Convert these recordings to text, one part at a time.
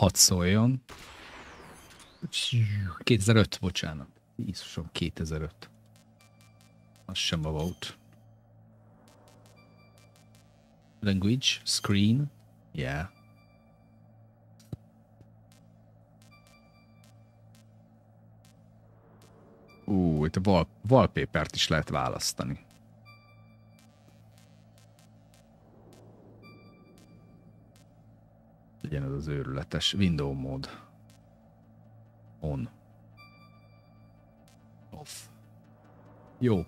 hadd szóljon. 2005, bocsánat. Jézusom, 2005. Az sem a volt. Language, screen, yeah. Itt a wallpapert is lehet választani. Legyen ez az őrületes window mód. On. Off. Jó.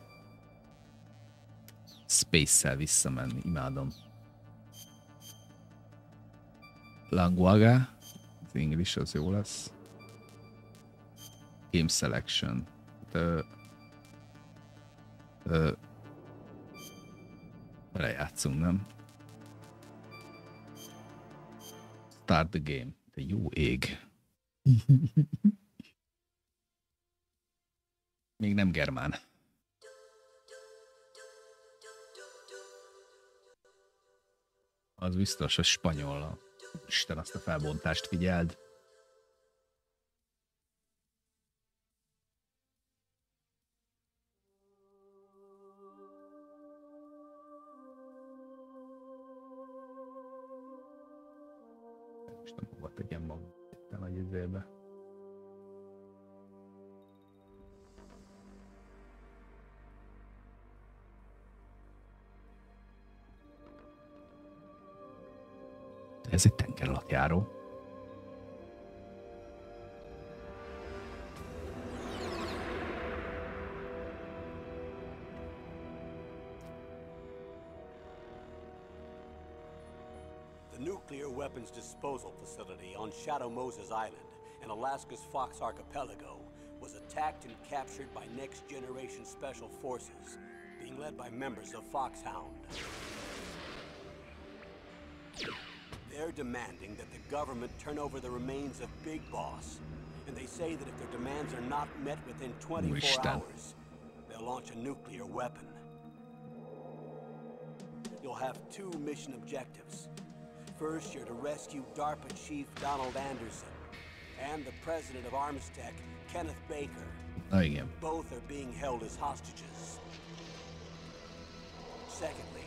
Space-szel visszamenni, imádom. Languaga. Az English az jó lesz. Game selection. Lejátszunk, nem? Start the game. De jó ég. Még nem germán. Az biztos, hogy spanyol. Isten, azt a felbontást figyeld. Most nem hova tegyem magam itt a nagy izébe. Ez egy tengeralattjáró. The nuclear weapons disposal facility on Shadow Moses Island in Alaska's Fox Archipelago was attacked and captured by Next Generation Special Forces, being led by members of Foxhound. They're demanding that the government turn over the remains of Big Boss, and they say that if their demands are not met within 24 hours, they'll launch a nuclear weapon. You'll have two mission objectives. First, you're to rescue DARPA Chief Donald Anderson and the president of Armstech, Kenneth Baker. Both are being held as hostages. Secondly,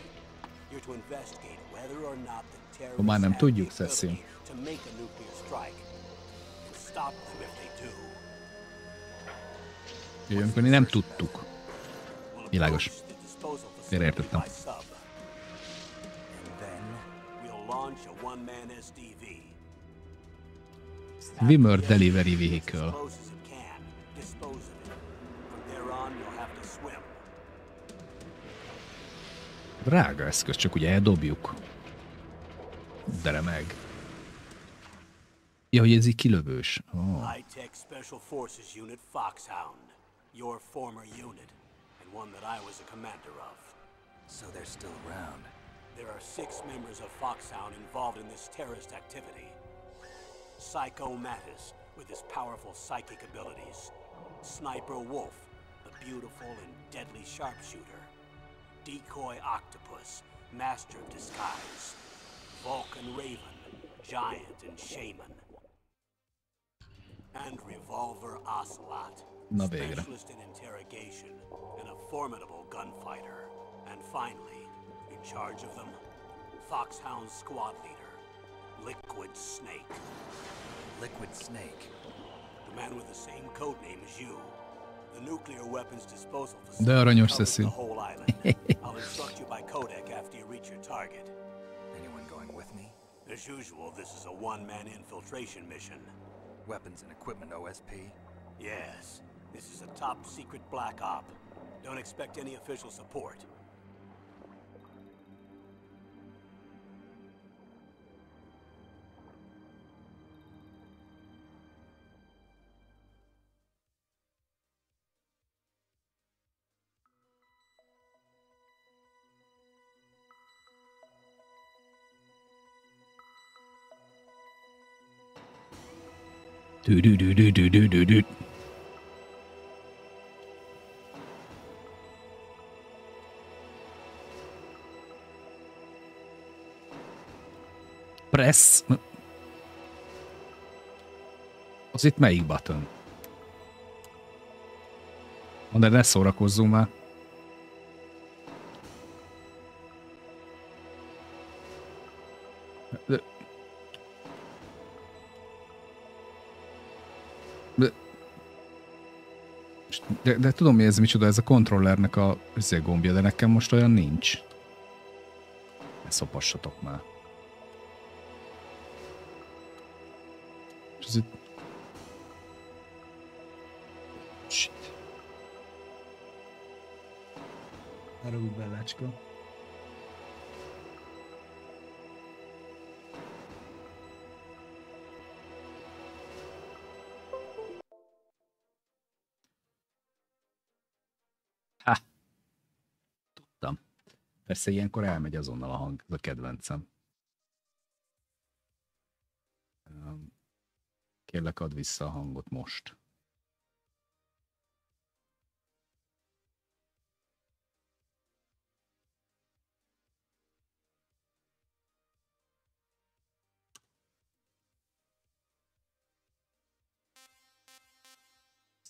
you're to investigate whether or not the terrorists Már nem have tudjuk, the Cecil. ability to make a nuclear strike and stop them if they do. Jöjjön, nem tudtuk. Világos. Félreértettem. Wimmer Delivery Vehicle. Drága eszköz, csak ugye eldobjuk. De remeg. Ja, hogy ez így kilövős. Oh. High-tech Special Forces Unit Foxhound. Your former unit, and one that I was a commander of. So they're still around. There are 6 members of Foxhound involved in this terrorist activity. Psycho Mattis, with his powerful psychic abilities. Sniper Wolf, the beautiful and deadly sharpshooter. Decoy Octopus, master of disguise. Vulcan Raven, giant and shaman. And Revolver Ocelot, specialist in interrogation and a formidable gunfighter. And finally, in charge of them, Foxhound squad leader, Liquid Snake. Liquid Snake? The man with the same code name as you. The nuclear weapons disposal De aranyos, facility Cecil. covers the whole island. I'll instruct you by codec after you reach your target. Anyone going with me? As usual, this is a one-man infiltration mission. Weapons and equipment OSP? Yes, this is a top-secret black op. Don't expect any official support. Press. Az itt melyik button? De ne szórakozzunk már. De tudom, mi ez micsoda, ez a kontrollernek a gombja, de nekem most olyan nincs. Ne szopassatok már. És ez itt... Shit. Arra úgy bellácska. Ha! Tudtam. Persze ilyenkor elmegy azonnal a hang, ez a kedvencem. Kérlek, add vissza a hangot most.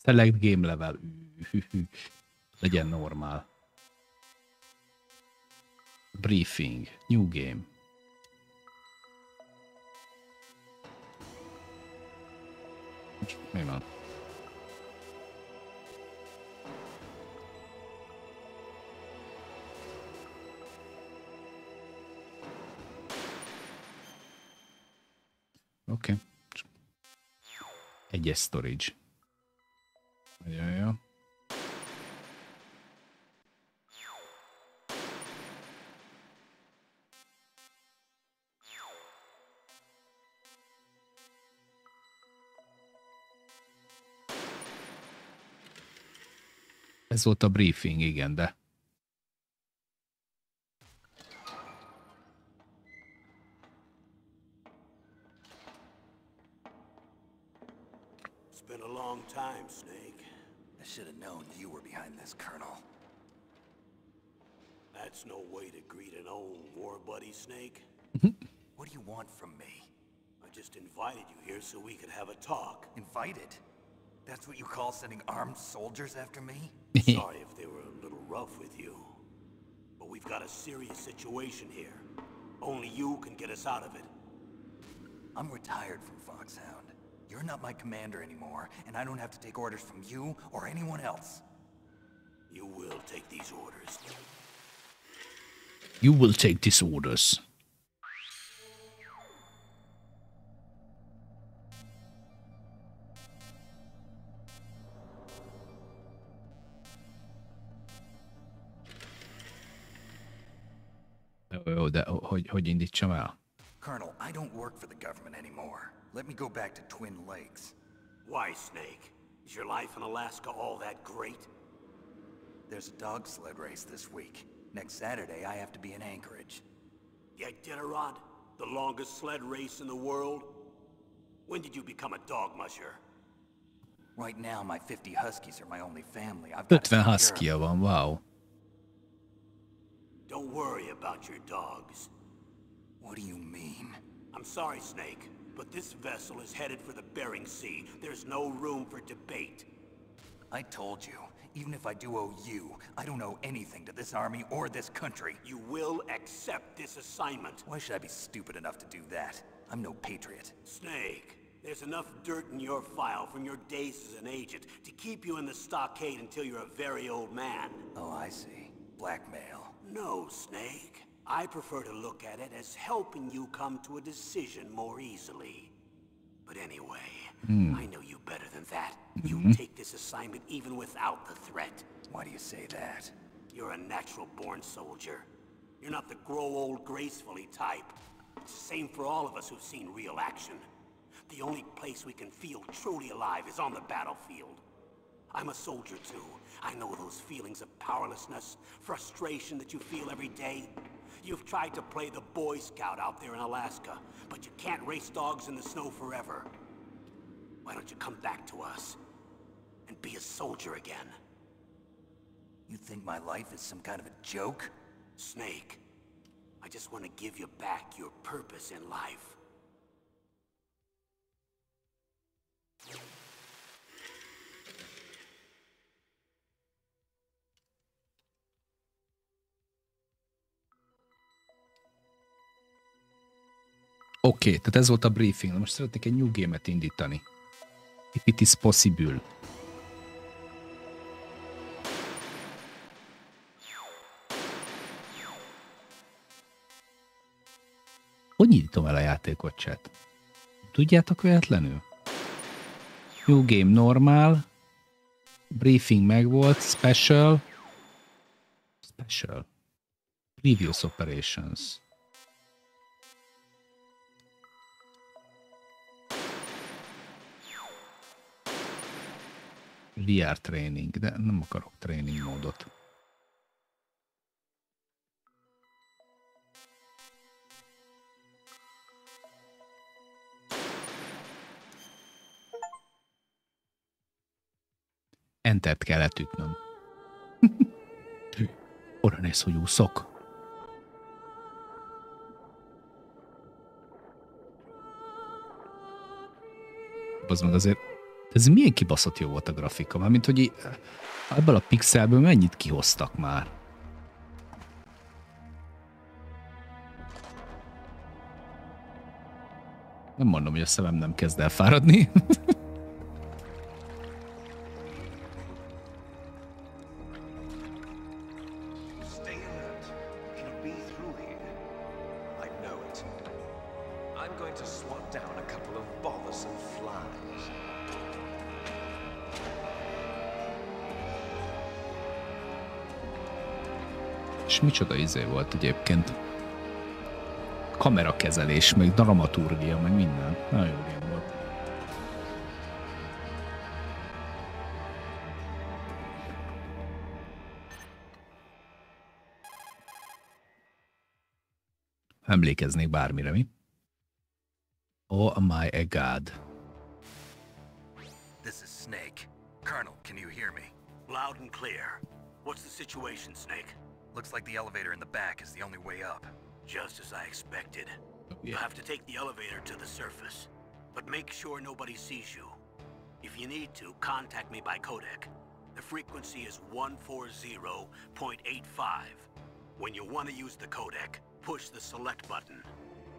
Select game level. Legyen normál. Briefing. New game. Mi van? Oké. Egyes storage. Nagyon jó. Ez volt a briefing, igen, de... It's been a long time, Snake. I should have known you were behind this, Colonel. That's no way to greet an old war buddy, Snake. What do you want from me? I just invited you here so we could have a talk. Invited? That's what you call sending armed soldiers after me? Sorry if they were a little rough with you. But we've got a serious situation here. Only you can get us out of it. I'm retired from Foxhound. You're not my commander anymore, and I don't have to take orders from you or anyone else. You will take these orders. You will take these orders. Jó, de hogy indítsam el? Colonel, I don't work for the government anymore. Let me go back to Twin Lakes. Why, Snake? Is your life in Alaska all that great? There's a dog sled race this week. Next Saturday, I have to be in Anchorage. The Iditarod? The longest sled race in the world? When did you become a dog musher? Right now, my 50 huskies are my only family. I've got to 50 take care of husky van, wow. Don't worry about your dogs. What do you mean? I'm sorry, Snake, but this vessel is headed for the Bering Sea. There's no room for debate. I told you, even if I do owe you, I don't owe anything to this army or this country. You will accept this assignment. Why should I be stupid enough to do that? I'm no patriot. Snake, there's enough dirt in your file from your days as an agent to keep you in the stockade until you're a very old man. Oh, I see. Blackmail. No, Snake. I prefer to look at it as helping you come to a decision more easily. But anyway, I know you better than that. You take this assignment even without the threat. Why do you say that? You're a natural-born soldier. You're not the grow old gracefully type. It's the same for all of us who've seen real action. The only place we can feel truly alive is on the battlefield. I'm a soldier too. I know those feelings of powerlessness, frustration that you feel every day. You've tried to play the Boy Scout out there in Alaska, but you can't race dogs in the snow forever. Why don't you come back to us and be a soldier again? You think my life is some kind of a joke? Snake, I just want to give you back your purpose in life. Oké, tehát ez volt a briefing. Na most szeretnék egy new game-et indítani. If it is possible. Hogy nyitom el a játékot, chat? Tudjátok véletlenül? New game normál. Briefing megvolt. Special. Special. Previous operations. VR training, de nem akarok training módot. Entert kellett ütnöm. Oda néz, hogy úszok. Az meg azért, ez milyen kibaszott jó volt a grafika, mármint hogy ebből a pixelből mennyit kihoztak már. Nem mondom, hogy a szemem nem kezd el fáradni. És micsoda izé volt egyébként. Kamerakezelés, meg dramaturgia, meg minden. Nagyon jó game volt. Emlékeznék bármire, mi? Oh my god. This is Snake. Colonel, can you hear me? Loud and clear. What's the situation, Snake? Looks like the elevator in the back is the only way up. Just as I expected. Oh, yeah. You'll have to take the elevator to the surface, but make sure nobody sees you. If you need to, contact me by codec. The frequency is 140.85. When you want to use the codec, push the select button.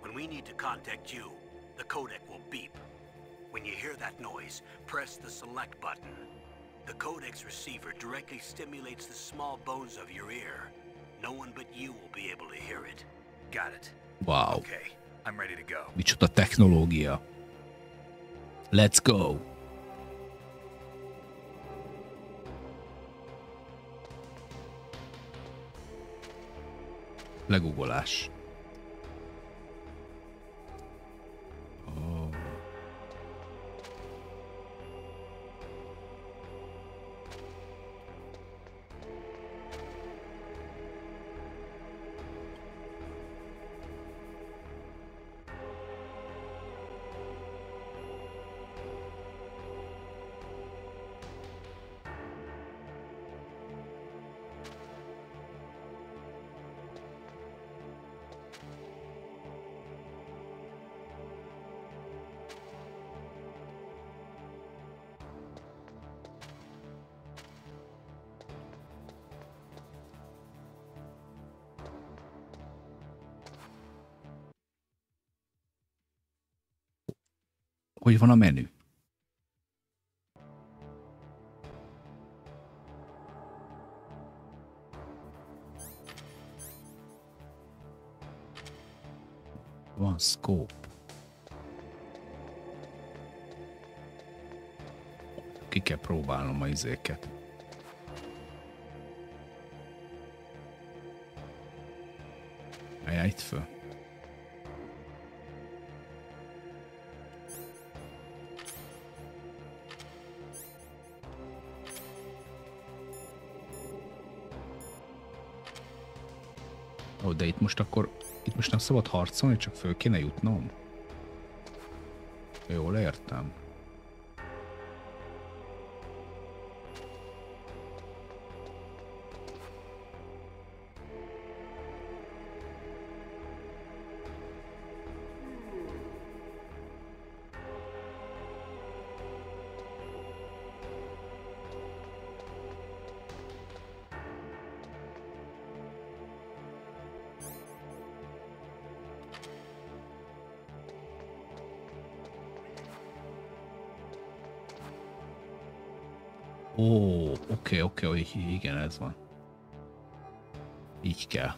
When we need to contact you, the codec will beep. When you hear that noise, press the select button. The codec's receiver directly stimulates the small bones of your ear. No one but you will be able to hear it. Got it. Wow. Okay, I'm ready to go. Micsoda technológia. Let's go. Legugolás. Oh. Hogy van a menü? Van scope. Ki kell próbálnom a izéket. Állj itt föl. Ó, de itt most akkor... Itt most nem szabad harcolni, csak föl kéne jutnom? Jól értem. Ó, oké, igen, ez van. Így kell.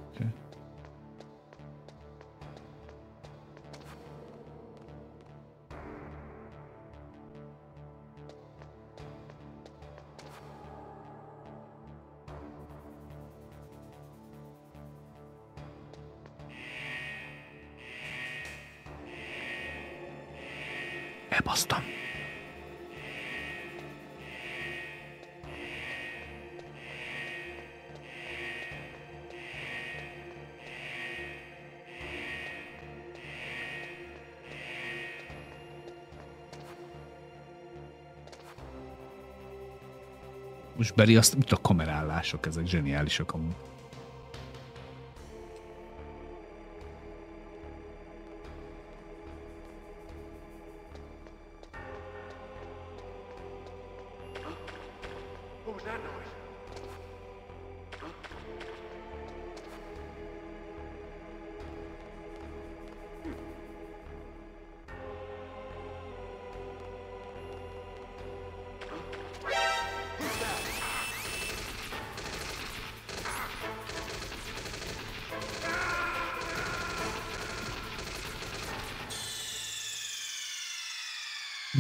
Oké. Elbasztam. Most Beri, azt mit a kamerállások, ezek zseniálisak amúgy.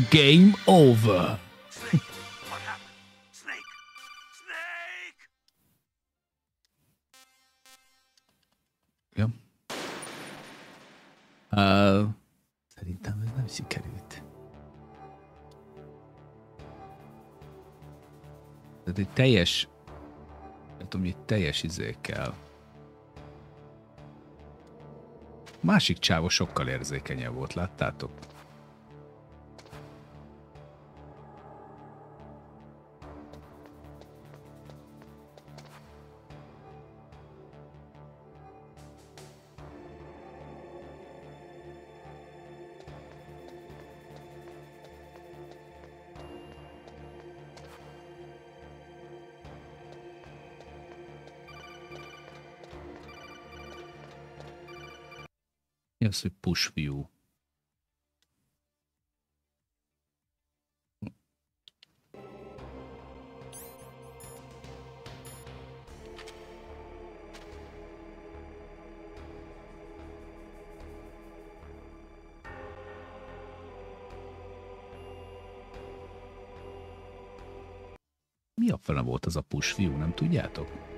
Game over. What happened? Snake! Snake! Ja. Szerintem ez nem sikerült. Tehát egy teljes, nem tudom, egy teljes izé kell. Másik csávó sokkal érzékenyebb volt, láttátok? Mi az, hogy push view? Mi a fele volt az a push view, nem tudjátok?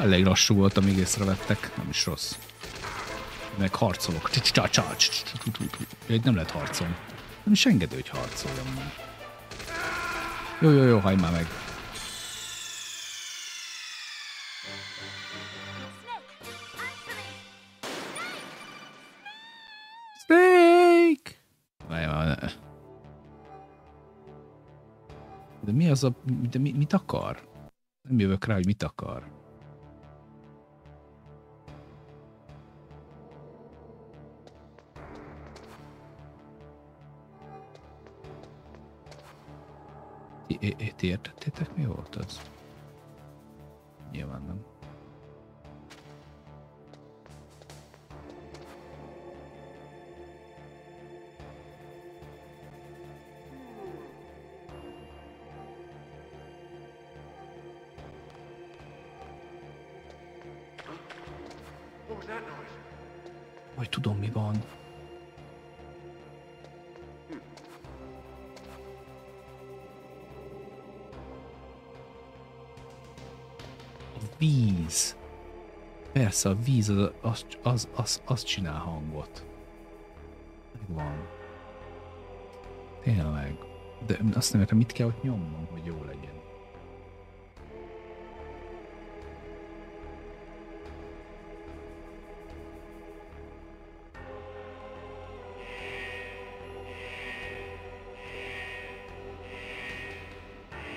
Elég lassú volt, amíg észrevettek, nem is rossz. Meg harcolok. Nem lehet harcolni. Nem is engedő, hogy harcoljam meg. Jó, hagyd már meg. Snake! De mi az a... De mit akar? Nem jövök rá, hogy mit akar. Ti értettétek, mi volt az? Nyilván nem. Majd tudom, mi van. Víz. Persze, a víz az csinál hangot. Megvan. Tényleg. De azt nem értem, mit kell ott nyomnom, hogy jó legyen.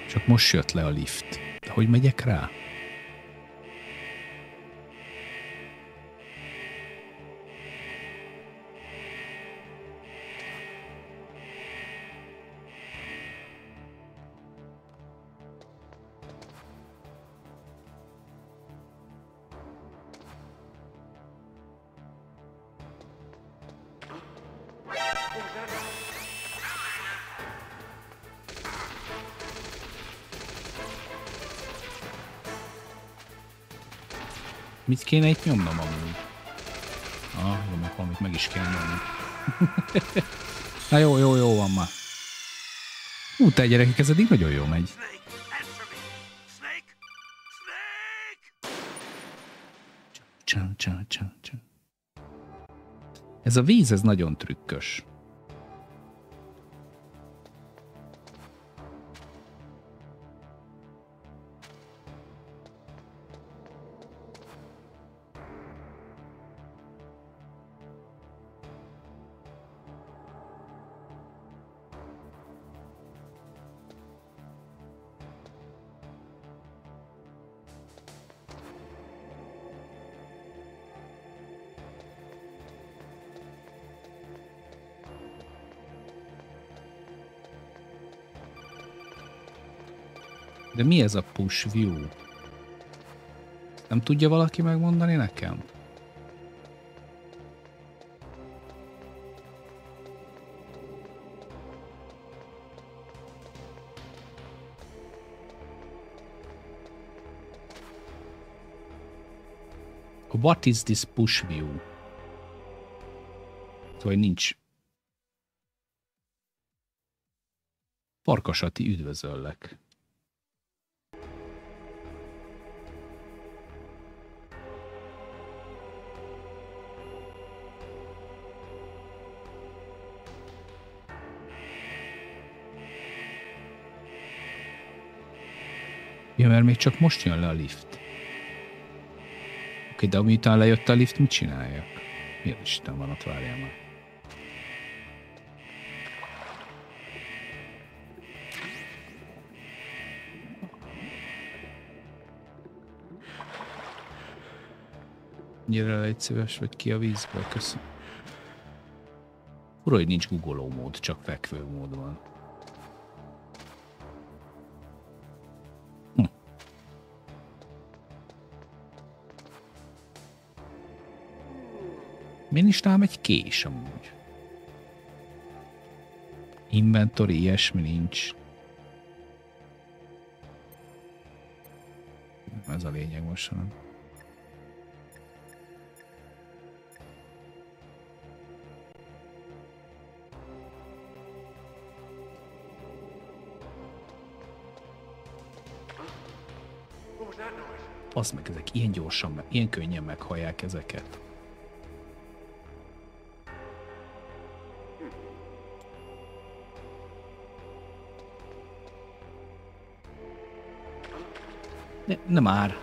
Csak most jött le a lift. De hogy megyek rá? Mit kéne itt nyomnom amúgy? Jó, meg valamit meg is kell nyomni. Na jó van már. Te gyerekek, ez eddig nagyon jó megy. Ez a víz, ez nagyon trükkös. De mi ez a push view? Nem tudja valaki megmondani nekem? What is this push view? Szóval nincs. Farkasati, üdvözöllek. Ja, mert még csak most jön le a lift. Oké, de miután lejött a lift, mit csináljak? Mi az Isten van ott, várjál már. Gyere, légy szíves, vagy ki a vízből, köszönöm. Ura, hogy nincs googoló mód, csak fekvő mód van. Miért is talán egy kés amúgy? Inventory, ilyesmi nincs. Ez a lényeg most. Az meg ezek ilyen gyorsan, ilyen könnyen meghallják ezeket. Nem már.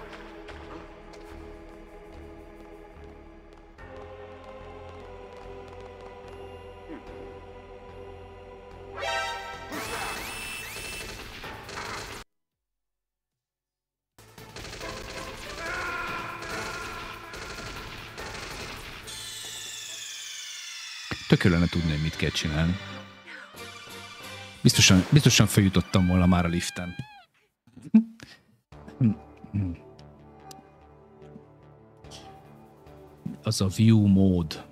Tök jó lenne tudni, hogy mit kell csinálni. Biztosan feljutottam volna már a liften. Az a view mód.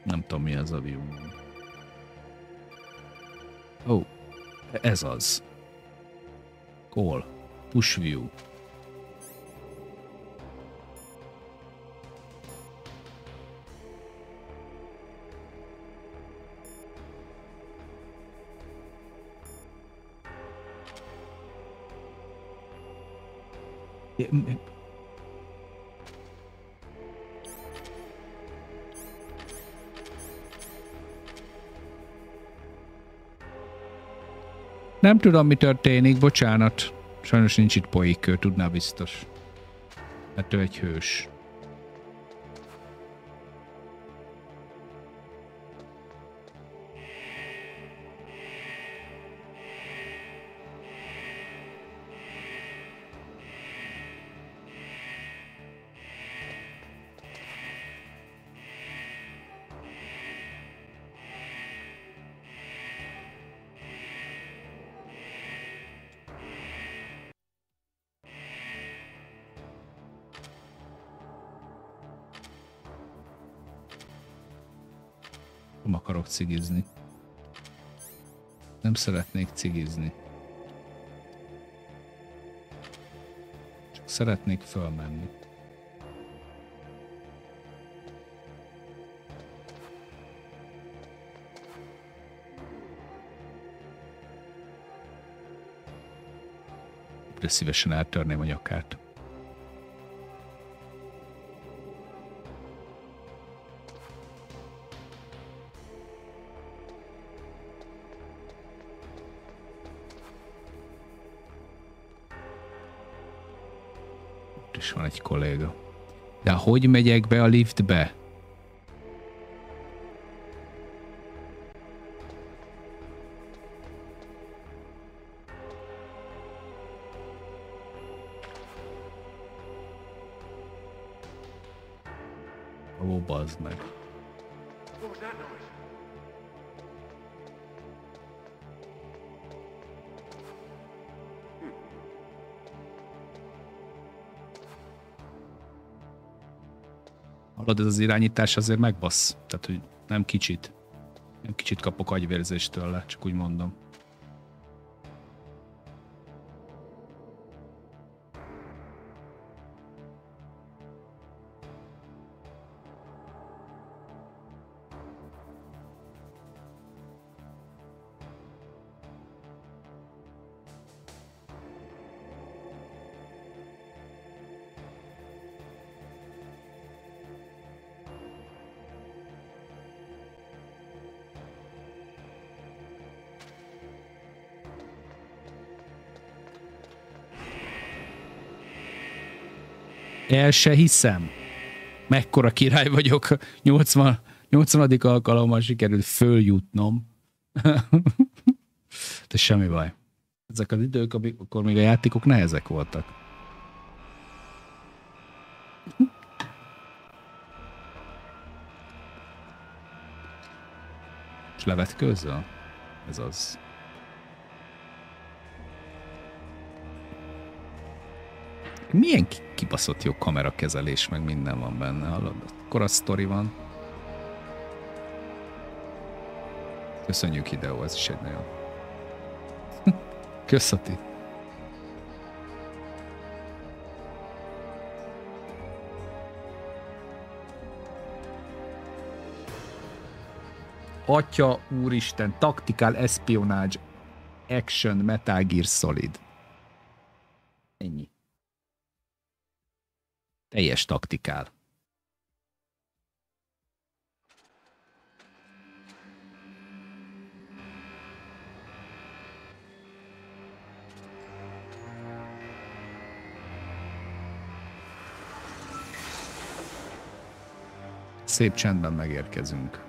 Nem tudom, mi az a view. Ó, ez az. Call. Push view. Nem tudom, mi történik, bocsánat. Sajnos nincs itt poékkör, tudná biztos. Hát ő egy hős. Nem akarok cigizni. Nem szeretnék cigizni. Csak szeretnék fölmenni. De szívesen eltörném a nyakát. Itt is van egy kolléga. De hogy megyek be a liftbe? Ó, bazd meg. Hallod, ez az irányítás azért megbasz. Tehát, hogy nem kicsit. Nem kicsit kapok agyvérzést tőle, csak úgy mondom. El se hiszem. Mekkora király vagyok. 80. alkalommal sikerült följutnom. De semmi baj. Ezek az idők, amikor még a játékok nehezek voltak. És levetkőzöl? Ez az. Milyen kibaszott jó kamerakezelés, meg minden van benne, hallod? Akkor a sztori van. Köszönjük, videó, ez is egy nagyon... Köszöti. Atya úristen, tactical espionage, action, Metal Gear Solid. Ennyi. Teljes taktikál. Szép csendben megérkezünk.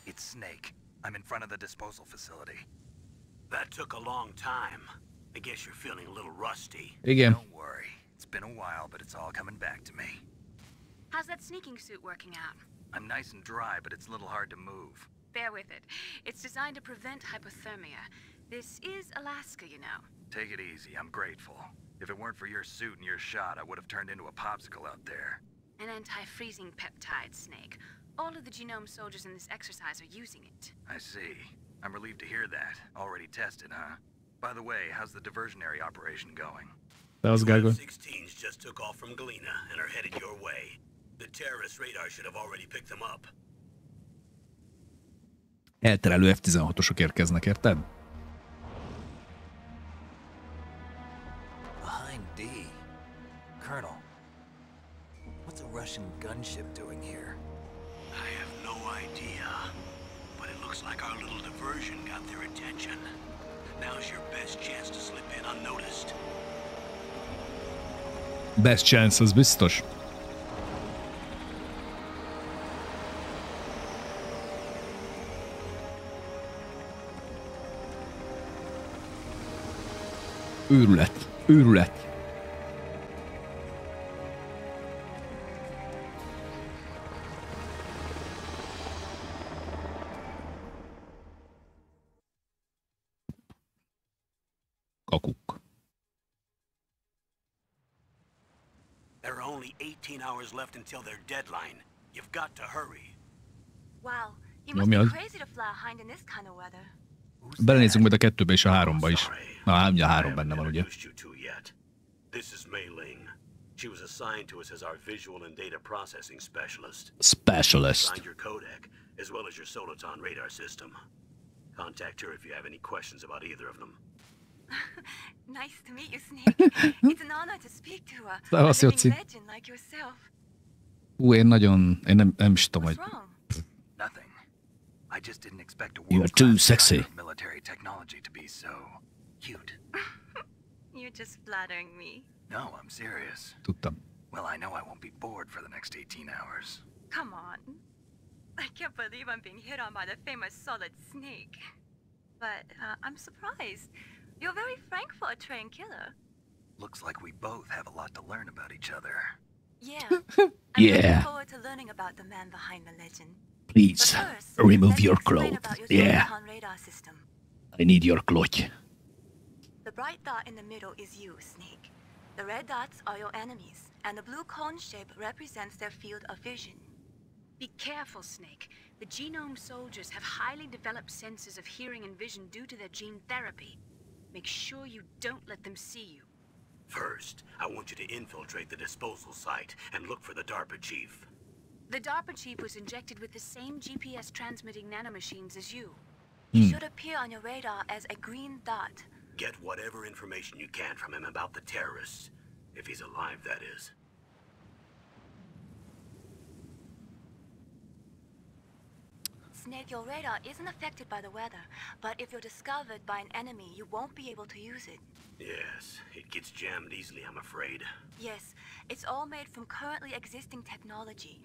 It's Snake. I'm in front of the disposal facility. That took a long time. I guess you're feeling a little rusty. Igen. Don't worry. It's been a while, but it's all coming back to me. How's that sneaking suit working out? I'm nice and dry, but it's a little hard to move. Bear with it. It's designed to prevent hypothermia. This is Alaska, you know. Take it easy. I'm grateful. If it weren't for your suit and your shot, I would have turned into a popsicle out there. An anti-freezing peptide, Snake. All of the genome soldiers in this exercise are using it. I see. I'm relieved to hear that. Already tested, huh? By the way, how's the diversionary operation going? That was good. 16s just took off from Galena and are headed your way. The terrorist radar should have already picked them up. Elterelő F-16-osok érkeznek, érted? Behind D. Colonel, what's a Russian gunship doing here? I have no idea, but it looks like our little diversion got their attention. Now's your best chance to slip in unnoticed. Best chance, az biztos. Őrület. Őrület. Kakuk. There are only 18 hours left until their deadline. You've got to hurry. Wow, you must be Nyomjad. crazy to fly a hind in this kind of weather. Belenézünk majd a 2-be és a 3-ba is. Sorry. Na, ugye a I 3 haven't benne van, ugye? introduced you to yet. This is Mei Ling. She was assigned to us as our visual and data processing specialist. Specialist. Assigned your codec, as well as your Soliton radar system. Contact her if you have any questions about either of them. Nice to meet you, Snake. It's an honor to speak to a Szevasz, living Jóci. legend like yourself. Én nem is tudom, What's hogy... wrong? Nothing. I just didn't expect a You're too world-class sexy. designer of military technology to be so cute. You're just flattering me. No, I'm serious. Tudtam. Well, I know I won't be bored for the next 18 hours. Come on. I can't believe I'm being hit on by the famous Solid Snake. But I'm surprised. You're very frank for a trained killer. Looks like we both have a lot to learn about each other. Yeah. I'm Yeah. looking forward to learning about the man behind the legend. But Please, first, remove let me your explain clothes. about your Yeah, Soliton radar system. I need your cloth. The bright dot in the middle is you, Snake. The red dots are your enemies, and the blue cone shape represents their field of vision. Be careful, Snake. The genome soldiers have highly developed senses of hearing and vision due to their gene therapy. Make sure you don't let them see you. First, I want you to infiltrate the disposal site and look for the DARPA chief. The DARPA chief was injected with the same GPS transmitting nanomachines as you. He should appear on your radar as a green dot. Get whatever information you can from him about the terrorists. If he's alive, that is. Snake, your radar isn't affected by the weather, but if you're discovered by an enemy, you won't be able to use it. Yes, it gets jammed easily, I'm afraid. Yes, it's all made from currently existing technology.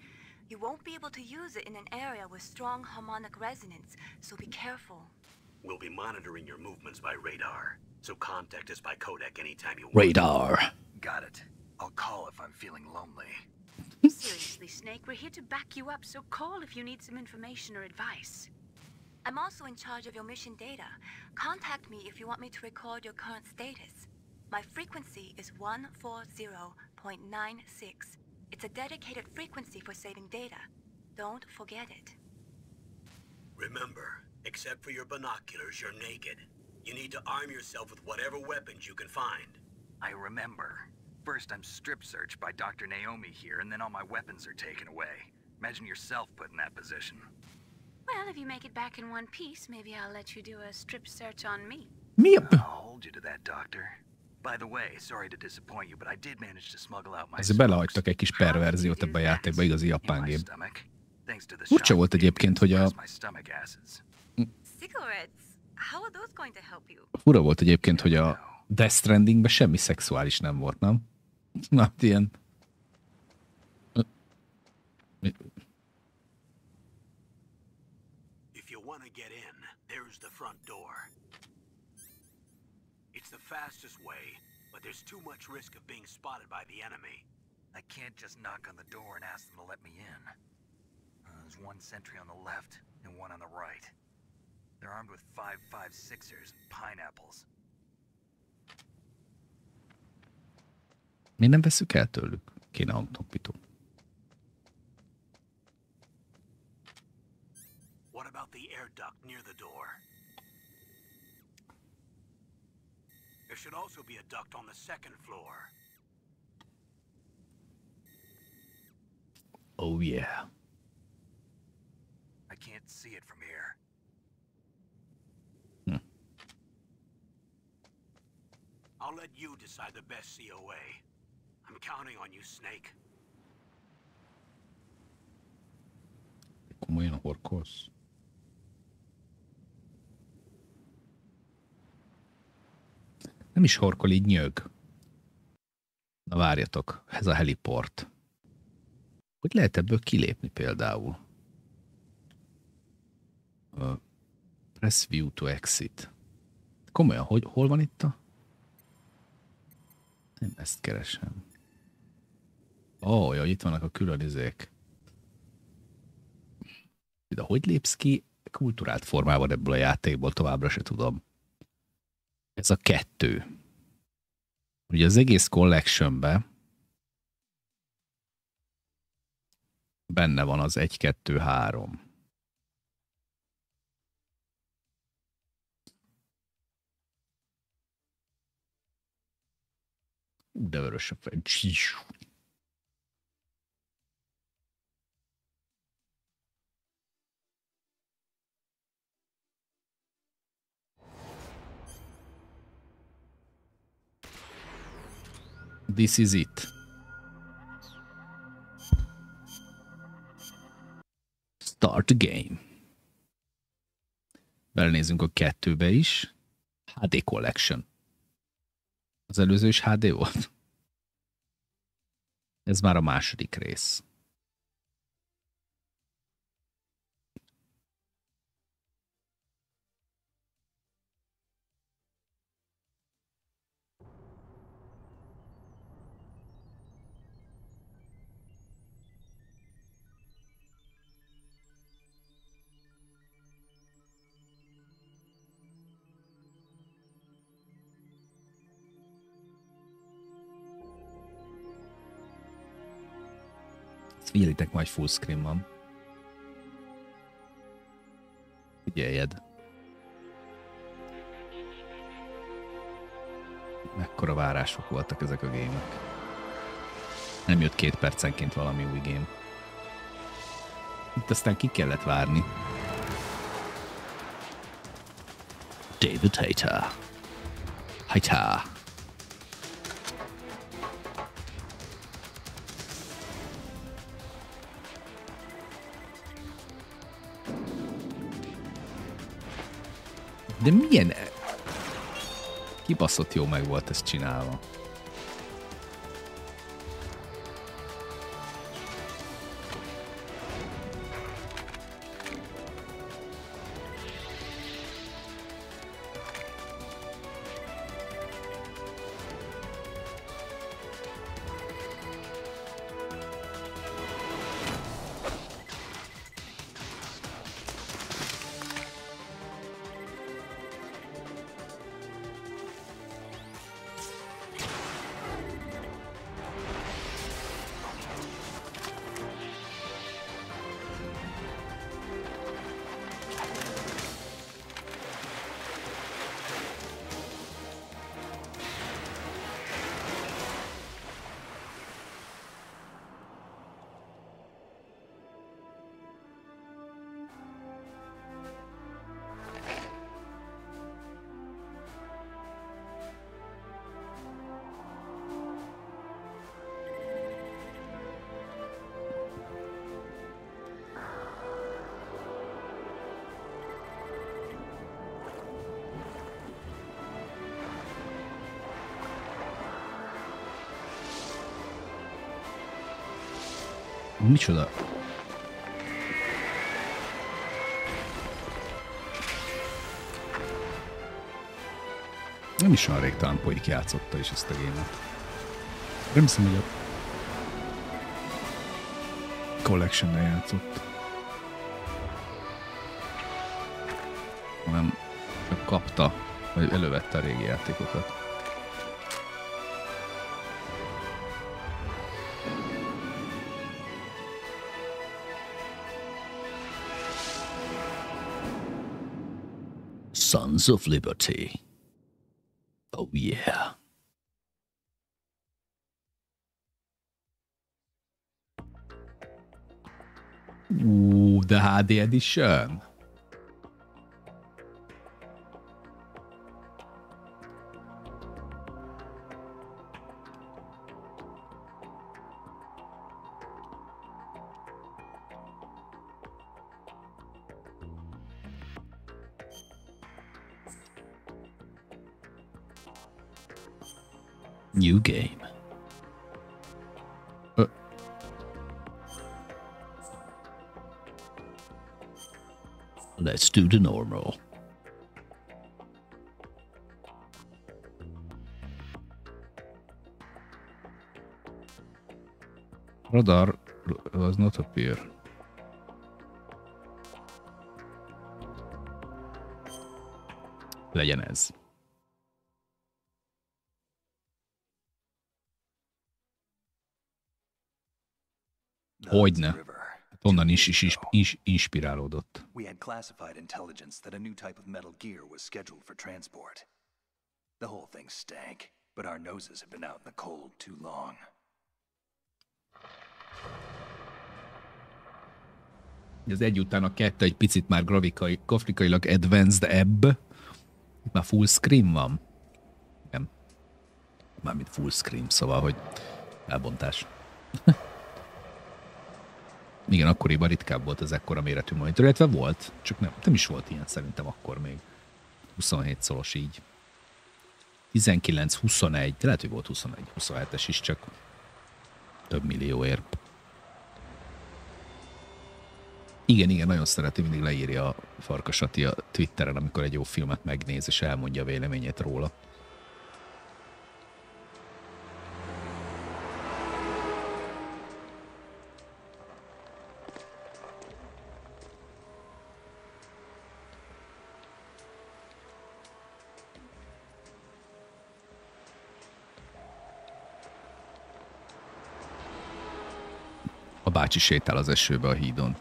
You won't be able to use it in an area with strong harmonic resonance, so be careful. We'll be monitoring your movements by radar, so contact us by codec anytime you want. Radar. Got it. I'll call if I'm feeling lonely. Seriously, Snake, we're here to back you up, so call if you need some information or advice. I'm also in charge of your mission data. Contact me if you want me to record your current status. My frequency is 140.96. It's a dedicated frequency for saving data. Don't forget it. Remember, except for your binoculars, you're naked. You need to arm yourself with whatever weapons you can find. I remember. First, I'm strip searched by Dr. Naomi here, and then all my weapons are taken away. Imagine yourself put in that position. Well, if you make it back in one piece, maybe I'll let you do a strip search on me. Mi a... I'll hold you to that, Doctor. By the way, sorry to disappoint you, but I did manage to smuggle out my Azért belehagytak egy kis perverziót ebbe a játékba, igazi japán gép. Furcsa volt egyébként, hogy a... Cigarettes? How are those going to help you? Fura volt egyébként, hogy a Death Strandingben semmi szexuális nem volt, nem? Na, ilyen... If you want to get in, there's the front door. It's the fastest way, but there's too much risk of being spotted by the enemy. I can't just knock on the door and ask them to let me in. There's one sentry on the left and one on the right. They're armed with 5.56ers and pineapples. Mi nem veszük el tőlük? Kéne hangtompító. What about the air duct near the door? There should also be a duct on the second floor. Oh yeah. I can't see it from here. I'll let you decide the best COA. I'm counting on you, Snake. Komolyan horkolsz? Nem is horkol, így nyög. Na várjatok, ez a heliport. Hogy lehet ebből kilépni például? Press view to exit. Komolyan, hol van itt a... Nem ezt keresem. Ó, jaj, itt vannak a külön izék. De hogy lépsz ki kulturált formában ebből a játékból, továbbra se tudom. Ez a 2. Ugye az egész collectionbe benne van az 1, 2, 3. De vörös a fej. This is it. Start the game. Belenézünk a 2-be is. HD Collection. Az előző is HD volt. Ez már a második rész. Figyelitek, majd full screen van. Figyeljed. Mekkora várások voltak ezek a gémek. Nem jött 2 percenként valami új game. Itt aztán ki kellett várni. David Hayter. Hayter. De milyen kibaszott jó meg volt ez csinálva. Micsoda? Nem is olyan rég talán Poik játszotta is ezt a gémet. Nem hiszem, hogy a Collection-nel játszott. Hanem csak kapta, vagy elővette a régi játékokat. Sons of Liberty. Oh yeah. The HD Edition. New game. Let's do the normal. Radar does not appear. Legyen ez. Hogyne. Hát onnan is inspirálódott. We had classified intelligence that a new type of metal gear was scheduled for transport. The whole thing stank, but our noses have been out in the cold too long. Az egy után a kettő egy picit már grafikailag advanced-ebb. Itt már full screen van. Nem. Mármint full screen, szóval, hogy elbontás. Igen, akkoriban ritkább volt az ekkora méretű monitor, illetve volt, csak nem is volt ilyen szerintem akkor még. 27 szolos így. 19, 21, lehet, hogy volt 21, 27-es is, csak több millióért. Igen, nagyon szereti, mindig leírja a Farkasati a Twitteren, amikor egy jó filmet megnéz, és elmondja a véleményét róla. A bácsi sétál az esőbe a hídon.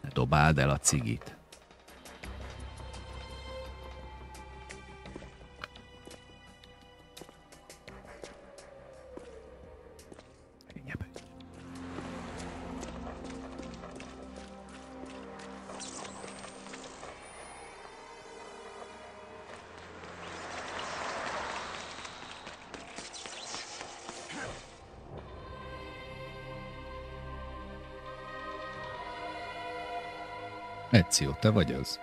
Ne dobáld el a cigit. Ezio, te vagy az?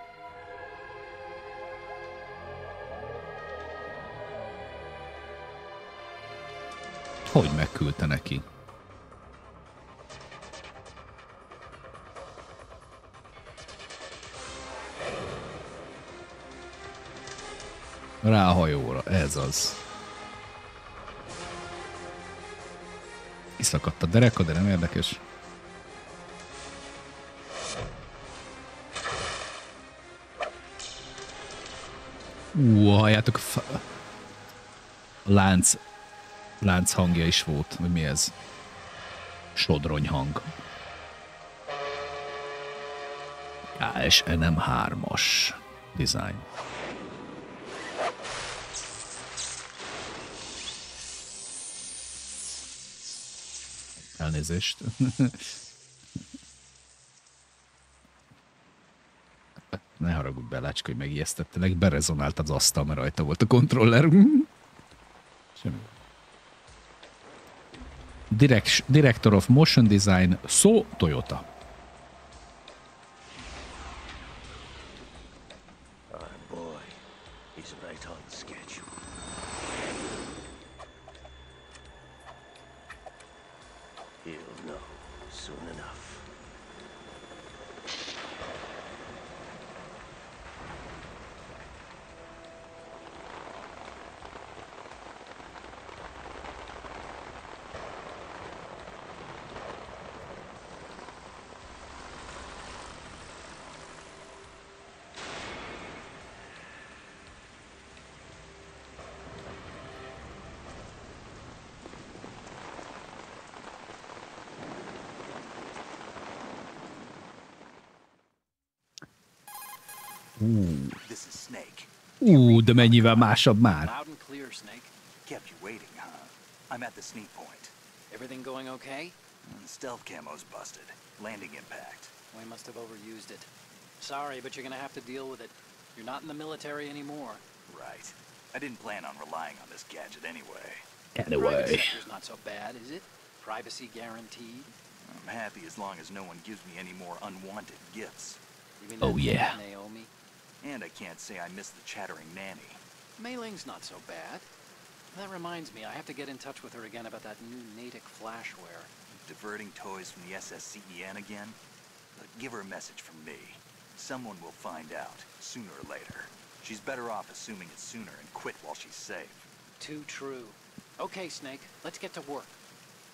Hogy megküldte neki? Rá a hajóra, ez az. Kiszakadt a dereka, de nem érdekes. Halljátok, a lánc hangja is volt, vagy mi ez? Sodrony hang. KSNM 3-as design. Elnézést. Ne haragudj be, Lácska, hogy megijesztettelek, berezonált az asztal, mert rajta volt a kontroller. Semmi. Director of Motion Design, Toyota. De mennyivel másabb már. Loud and clear, Snake. Kept you waiting, huh? I'm at the sneak point. Everything going okay? Stealth camo's busted. Landing impact. We must have overused it. Sorry, but you're gonna have to deal with it. You're not in the military anymore. Right. I didn't plan on relying on this gadget anyway. Private sector's not so bad, is it? Privacy guaranteed? I'm happy as long as no one gives me any more unwanted gifts. Oh yeah. Naomi? And I can't say I miss the chattering nanny. Mei Ling's not so bad. That reminds me, I have to get in touch with her again about that new Natick flashware. Diverting toys from the SSCEN again? But give her a message from me. Someone will find out, sooner or later. She's better off assuming it sooner and quit while she's safe. Too true. Okay, Snake, let's get to work.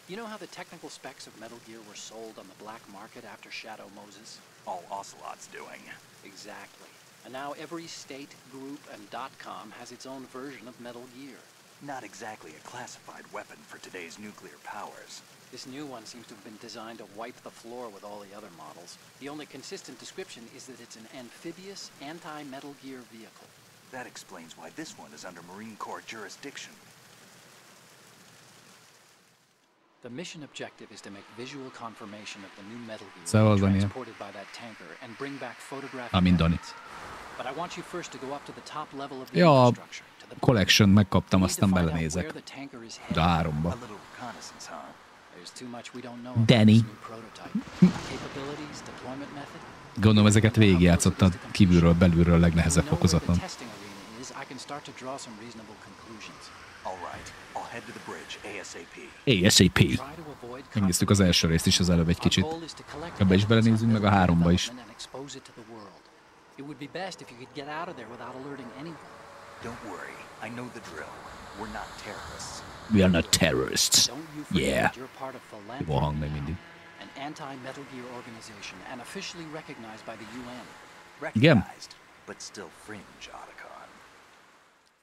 You know how the technical specs of Metal Gear were sold on the black market after Shadow Moses? All Ocelot's doing. Exactly. And now every state, group, and .com has its own version of Metal Gear. Not exactly a classified weapon for today's nuclear powers. This new one seems to have been designed to wipe the floor with all the other models. The only consistent description is that it's an amphibious, anti-Metal Gear vehicle. That explains why this one is under Marine Corps jurisdiction. The mission objective is to make visual confirmation of the new Metal Gear transported by that tanker and bring back photographic evidence. But I want you first to go up to the top level of the infrastructure. Collection megkaptam, aztán belenézek. De 3-ba. Danny. Gondolom ezeket végigjátszottad kívülről, belülről legnehezebb fokozaton. ASAP. Megnéztük az első részt is az előbb egy kicsit. Ebbe is belenézünk, meg a 3-ba is. It would be best if you could get out of there without alerting anyone. Don't worry, I know the drill. We're not terrorists. We are not terrorists. Don't you forget Yeah. you're part of Jó hang még mindig. an anti-Metal Gear organization and officially recognized by the UN. Recognized, but still fringe, Otacon.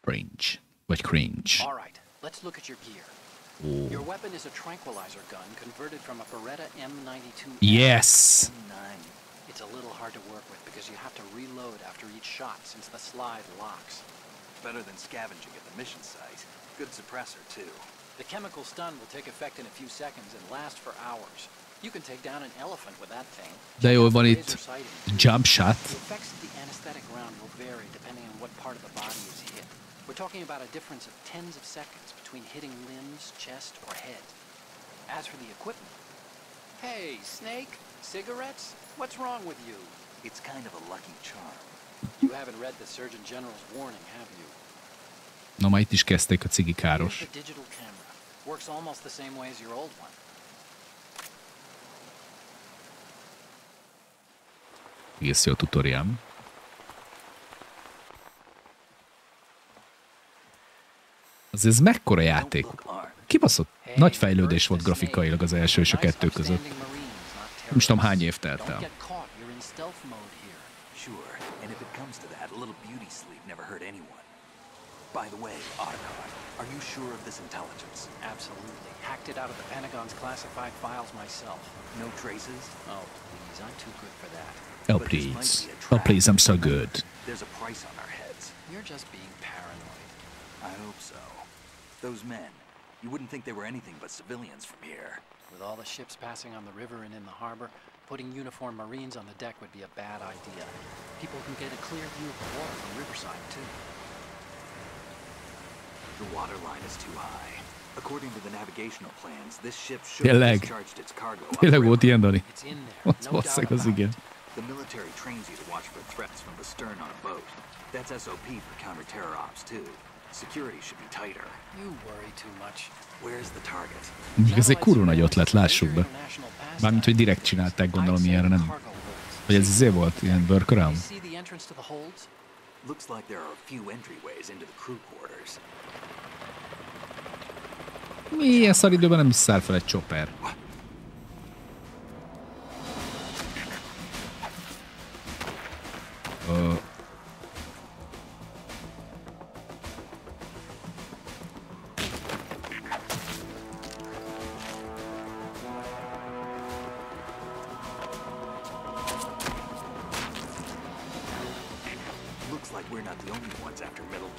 Fringe. Vagy cringe. All right, let's look at your gear. Oh. Your weapon is a tranquilizer gun converted from a Beretta M92. Yes. M9. It's a little hard to work with because you have to reload after each shot since the slide locks. Better than scavenging at the mission site. Good suppressor, too. The chemical stun will take effect in a few seconds and last for hours. You can take down an elephant with that thing. De jól van itt jump shot. The effects of the anesthetic round will vary depending on what part of the body is hit. We're talking about a difference of tens of seconds between hitting limbs, chest, or head. As for the equipment... Hey, Snake? Cigarettes? What's wrong with you? It's kind of a lucky charm. You haven't read the Surgeon General's warning, have you? Na, ma itt is kezdték a cigi káros. Here's the digital camera. Works almost the same way as your old one. Egész jó tutorial. Az ez mekkora játék? Kibaszott nagy fejlődés volt grafikailag az első és a 2 között. Nem tudom hány év telt el. Sure, and if it comes to that, a little beauty sleep never hurt anyone. By the way, Otacon, are you sure of this intelligence? Absolutely. Hacked it out of the Pentagon's classified files myself. No traces? Oh, please, I'm too good for that. Oh, please. Oh, please, I'm so good. There's a price on our heads. You're just being paranoid. I hope so. Those men, you wouldn't think they were anything but civilians from here. With all the ships passing on the river and in the harbor, putting uniformed Marines on the deck would be a bad idea. People can get a clear view of the water from riverside, too. The water line is too high. According to the navigational plans, this ship should have discharged its cargo. Tényleg volt ilyen, Dani? It's in there. What's basszeg az igen? The military trains you to watch for threats from the stern on a boat. That's SOP for counter-terror ops, too. Security should be tighter. You worry too much. Where's the target? Ez egy kurva nagy ötlet, lássuk be. Mármint, hogy direkt csinálták, gondolom ilyenre, nem? Vagy ez izé volt, ilyen workaround? Looks like there are a few entryways into the crew quarters. Milyen szaridőben nem is száll fel egy chopper.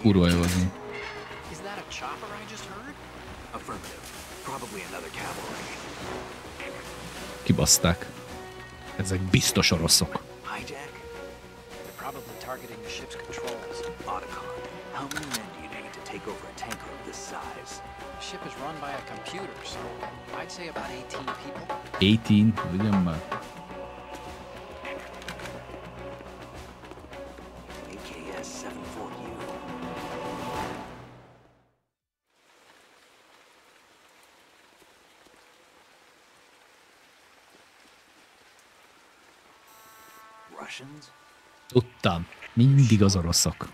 Kurva jó az. Is that a chopper I just heard? Affirmative. Probably another cavalry. Kibaszták. Ezek biztos oroszok. Hijack? They're probably targeting the ship's controls. Otacon, how many men do you need to take over a tanker of this size? The ship is run by a computer, so I'd say about 18 people. 18? Ugyan már. AKS 74U. Russians? Tudtam. Mindig az oroszok.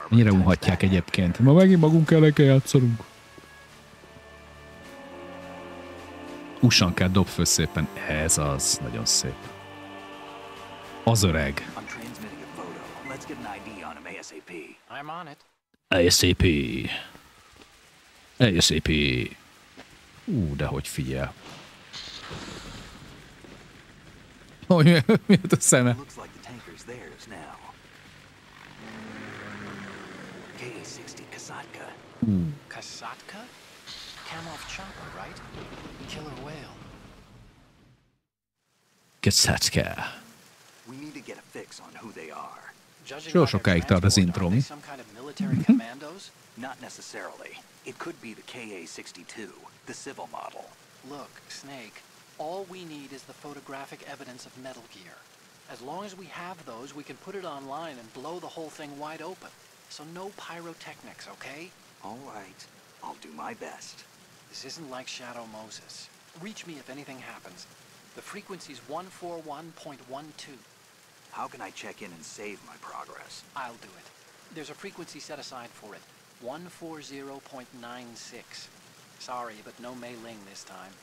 Mennyire unhatják egyébként. Ma megint magunk ellen kell játszanunk. Usankát dob föl szépen. Ez az. Nagyon szép. Az öreg. I'm transmitting a photo. Let's get an ID on him ASAP. I'm on it. ASAP. ASAP. De hogy figyel. Miért a szeme? Looks like the tanker's theirs now. KA-60 Kasatka. Kasatka? Kamov chopper, right? Killer whale. Kasatka. We need to get a fix on who they are. Judging Jó by their sokáig tart az transport, intro, are mi? they some kind of military commandos? Not necessarily. It could be the KA-62, the civil model. Look, Snake, all we need is the photographic evidence of Metal Gear. As long as we have those, we can put it online and blow the whole thing wide open. So no pyrotechnics, okay? All right. I'll do my best. This isn't like Shadow Moses. Reach me if anything happens. The frequency's 141.12. How can I check in and save my progress? I'll do it. There's a frequency set aside for it. 140.96. Sorry, but no Mei Ling this time.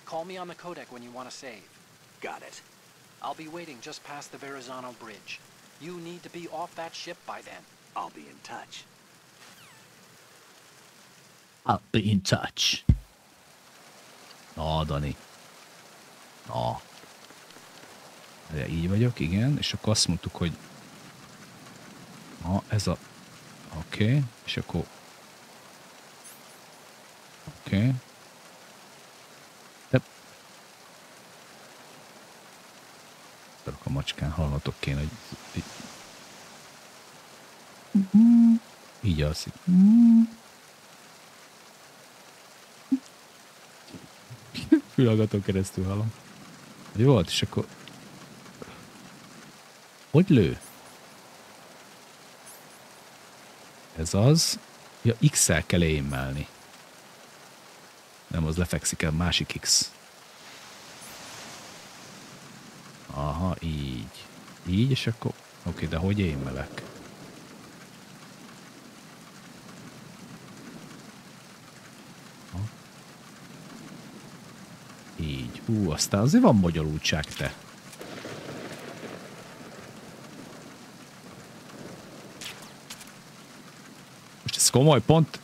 Call me on the codec when you want to save. Got it. I'll be waiting just past the Verrazano Bridge. You need to be off that ship by then. I'll be in touch. I'll be in touch. Dani. De így vagyok, igen, és akkor azt mondtuk, hogy ez a... Oké, és akkor... Oké. De... A macskán hallgatok kéne, hogy... Így alszik. Fülhallgatón keresztül hallom. Jó volt, és akkor... Hogy lő? Ez az. Ja, X-el kell émmelni. Nem, az lefekszik el, másik X. Aha, így. Így, és akkor... Oké, de hogy émmelek? Így. Aztán azért van bonyolultság, te. Most ez komoly pont.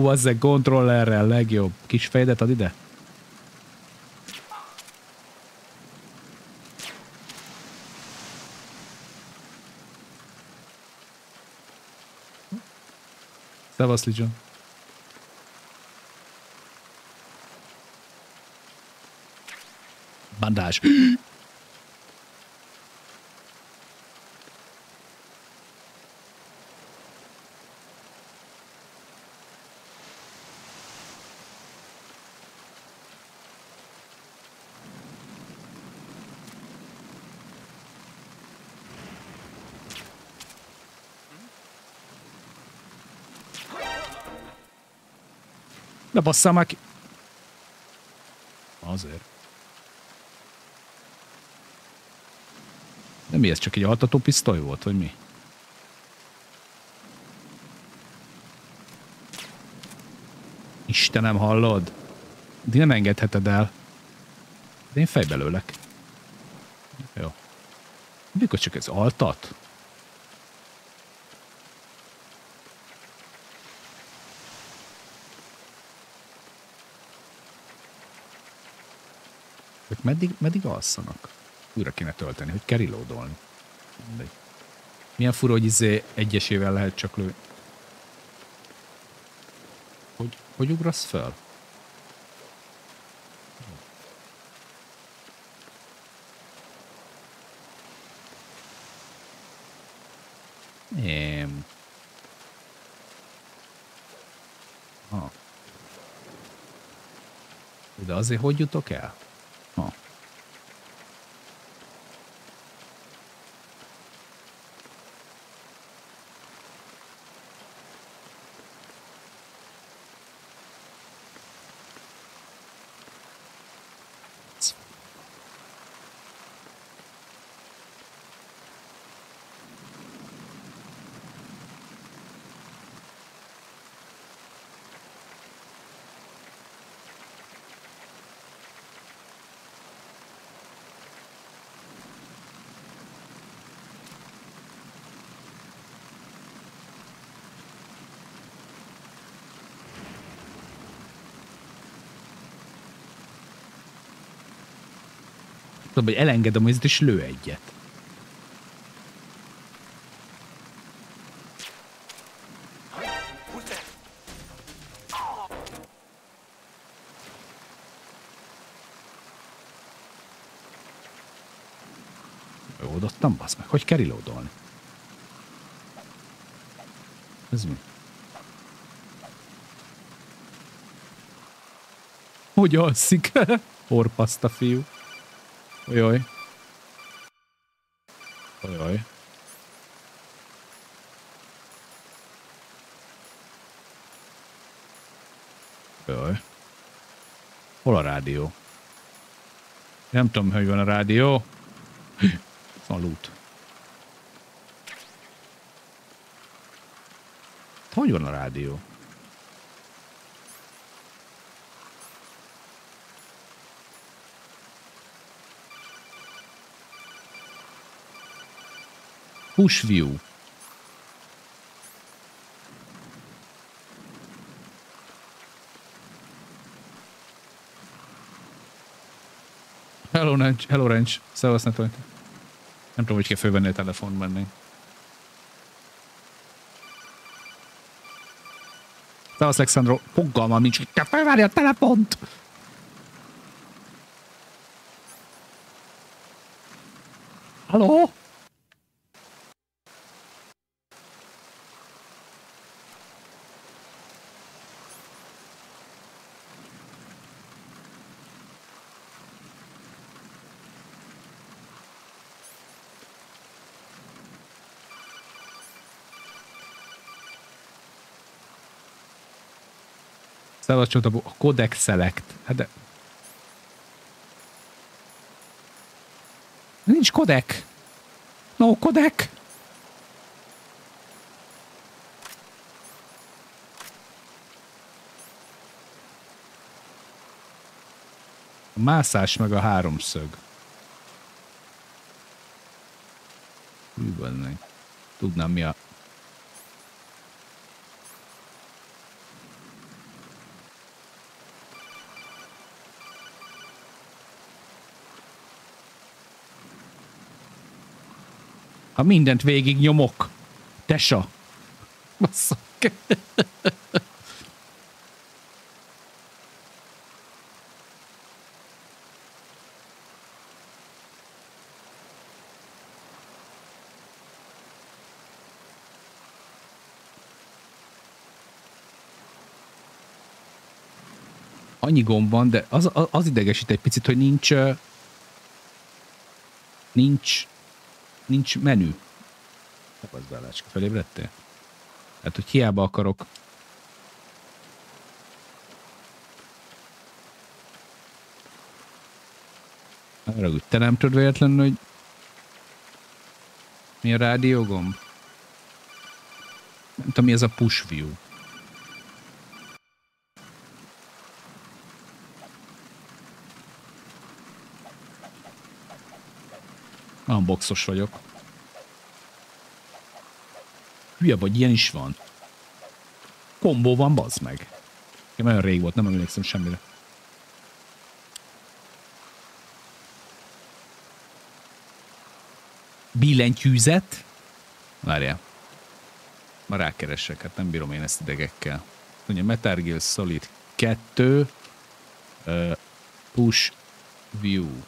Azzeg kontrollerrel legjobb. Kis fejdet ad ide. Szevasz, Legion. Bandázs. Ne basszál már ki. Azért. De mi ez? Csak egy altató pisztoly volt, vagy mi? Istenem, hallod? De nem engedheted el. De én fejbe lőlek. Jó. Mikor csak ez altat? Hogy meddig alszanak? Újra kéne tölteni, hogy kell reloadolni. Milyen fura, hogy egyesével lehet csak lőni. Hogy ugrasz fel? De azért hogy jutok el? Tudom, hogy elengedem a és lő egyet. Oldottam, basz meg. Hogy kell reloadolni? Ez mi? Hogy alszik? Orpaszta fiú. Ojaj. Ojaj. Ojaj. Hol a rádió? Nem tudom, hogy van a rádió. Van loot. Hogy van a rádió? Push view. Hello Ranch. Szevasz, ne tudom. Nem tudom, hogy kell fölvenni a telefont mennénk. Szevasz, Alexandro. Fogalmam nincs, hogy kell felvenni a telefont! Halló? Szevasz, a Codex Select. Hát de... Nincs kodek. No kodek. A mászás meg a háromszög. Hűbönnek. Tudnám mi a... Ha mindent végig nyomok. Tesa. Basszak. Annyi gomb van, de az idegesít egy picit, hogy nincs menü. Az belácska, felébredtél? Hát, hogy hiába akarok. Arra, hogy te nem tudod véletlenül, hogy mi a rádiógomb? Nem tudom, mi ez a push view. Nagyon boxos vagyok. Hülye vagy, ilyen is van. Kombó van, bazd meg. Én nagyon rég volt, nem emlékszem semmire. Billentyűzet? Várjál. Ma rákeresek, hát nem bírom én ezt idegekkel. Ugye Metal Gear Solid 2 Push View.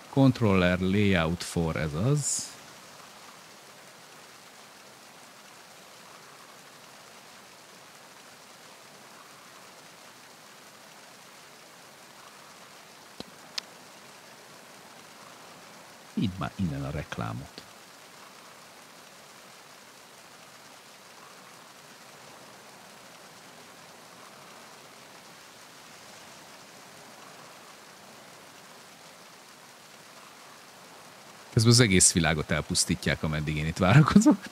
Controller layout for, ez az. Így már innen a reklámot. Közben az egész világot elpusztítják, ameddig én itt várakozok.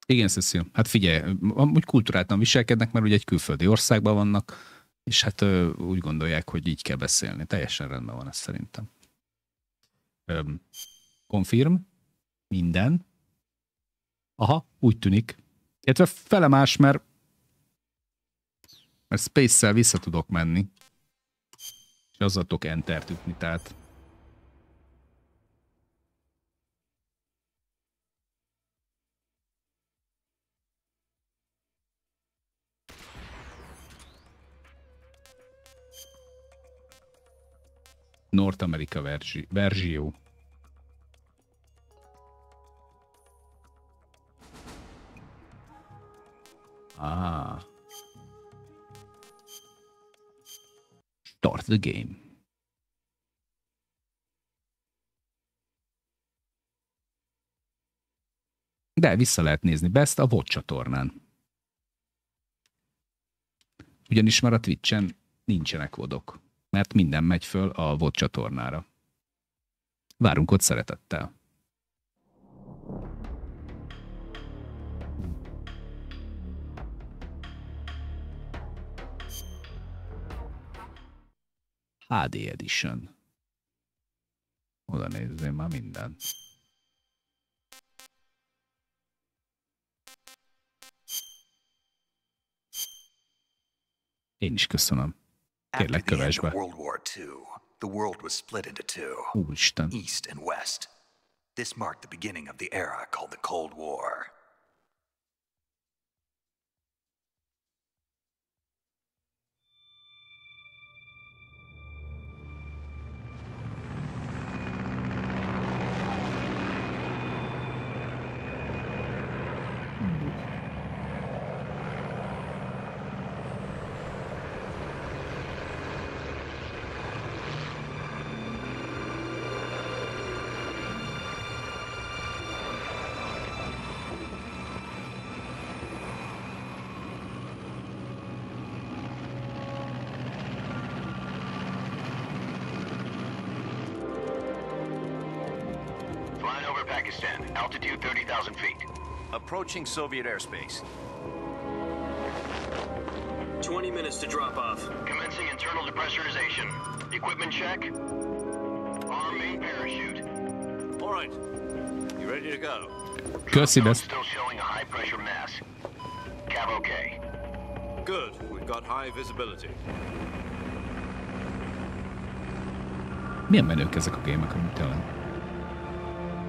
Igen, Cecil. Hát figyelj, úgy kulturáltan viselkednek, mert ugye egy külföldi országban vannak, és hát úgy gondolják, hogy így kell beszélni. Teljesen rendben van ez szerintem. Confirm. Minden. Aha, úgy tűnik. Illetve felemás, mert Space-szel vissza tudok menni. És azzal tudok Enter-t ütni, tehát... North America verzió. Start the game. De vissza lehet nézni Best a VOD csatornán. Ugyanis már a Twitchen nincsenek vodok, mert minden megy föl a VOD csatornára. Várunk ott szeretettel. HD Edition. Oda nézzém már minden. Én is köszönöm. Kérlek, kövess be. World War II, the world was split into two. Úristen. East and West. This marked the beginning of the era called the Cold War. Altitude 30,000 feet. Approaching Soviet airspace. 20 minutes to drop off. Commencing internal depressurization. Equipment check. Arm main parachute. All right. You ready to go? Köszi, Best. Still showing a high pressure mass. Cav okay. Good. We've got high visibility. Milyen menők ezek a gémek, amit tényleg?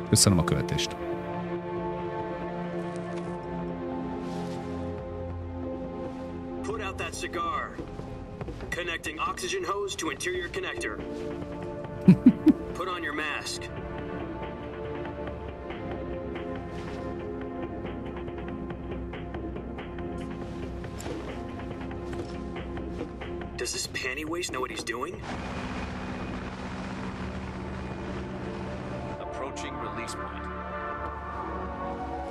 Köszönöm a követést. Put out that cigar. Connecting oxygen hose to interior connector. Put on your mask. Does this panty waste know what he's doing? Approaching release point.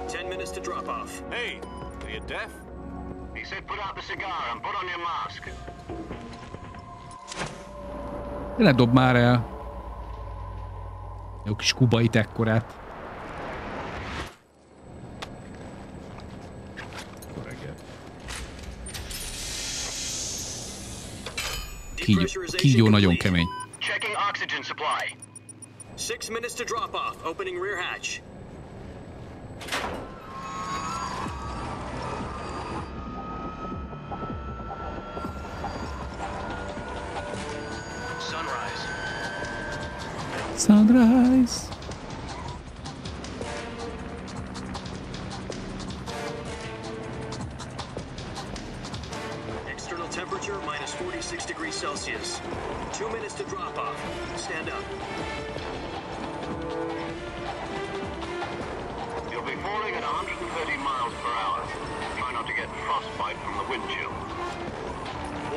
10 minutes to drop off. Hey, are you deaf? He said put out the cigar and put on your mask. Ne dob már el. Jó kis kubait ekkorát. Kígyó nagyon kemény. Checking oxygen supply. 6 minutes to drop off. Opening rear hatch. Sunrise. Sunrise. External temperature minus 46 degrees Celsius. 2 minutes to drop off. Stand up. You'll be falling at 130 miles per hour. Try not to get frostbite from the wind chill.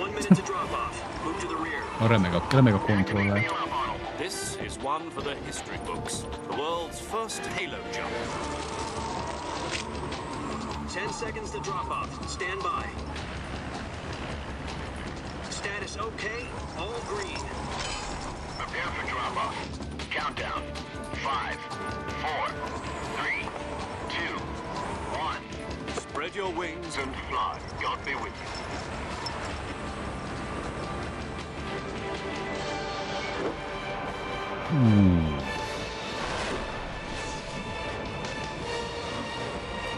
1 minute to drop off. Move to the rear. Remeg a kontroller. This is one for the history books. The world's first halo jump. 10 seconds to drop off. Stand by. Status okay. All green. Prepare for drop off. Countdown. 5, 4, 3, 2, 1. Spread your wings And fly. God be with you.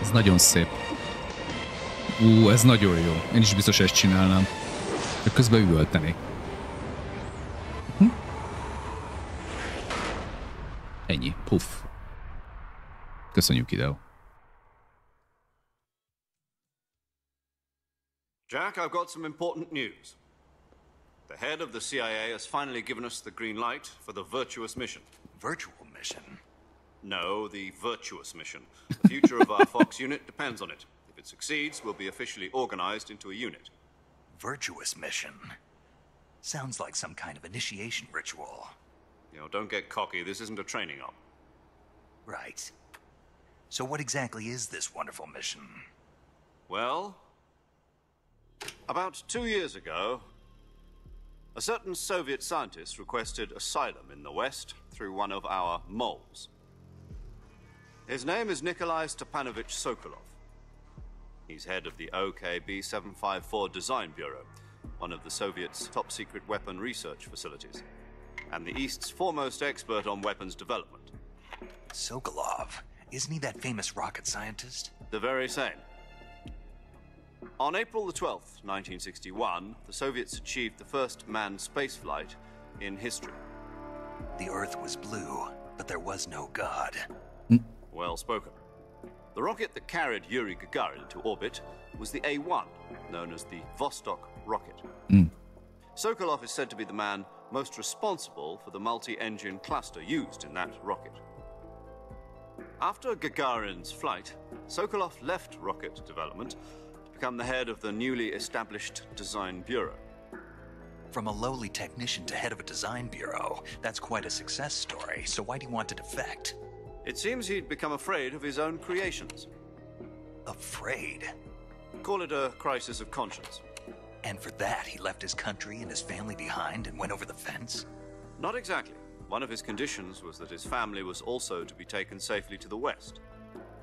Ez nagyon szép. Ez nagyon jó. Én is biztos ezt csinálnám. De közben üvöltenék. Ennyi. Puff. Köszönjük, videó. Jack, I've got some important news. The head of the CIA has finally given us the green light for the virtuous mission. Virtual mission? No, the virtuous mission. The future of our Fox unit depends on it. If it succeeds, we'll be officially organized into a unit. Virtuous mission? Sounds like some kind of initiation ritual. You know, don't get cocky. This isn't a training op. Right. So what exactly is this wonderful mission? Well, about 2 years ago, a certain Soviet scientist requested asylum in the West through one of our moles. His name is Nikolai Stepanovich Sokolov. He's head of the OKB 754 Design Bureau, one of the Soviets' top-secret weapon research facilities, and the East's foremost expert on weapons development. Sokolov? Isn't he that famous rocket scientist? The very same. On April the 12th, 1961, the Soviets achieved the first manned spaceflight in history. The Earth was blue, but there was no God. Well spoken. The rocket that carried Yuri Gagarin to orbit was the A-1, known as the Vostok rocket. Sokolov is said to be the man most responsible for the multi-engine cluster used in that rocket. After Gagarin's flight, Sokolov left rocket development to become the head of the newly established Design Bureau. From a lowly technician to head of a design bureau, that's quite a success story, so why do you want to defect? It seems he'd become afraid of his own creations. Afraid? Call it a crisis of conscience. And for that, he left his country and his family behind and went over the fence? Not exactly. One of his conditions was that his family was also to be taken safely to the West.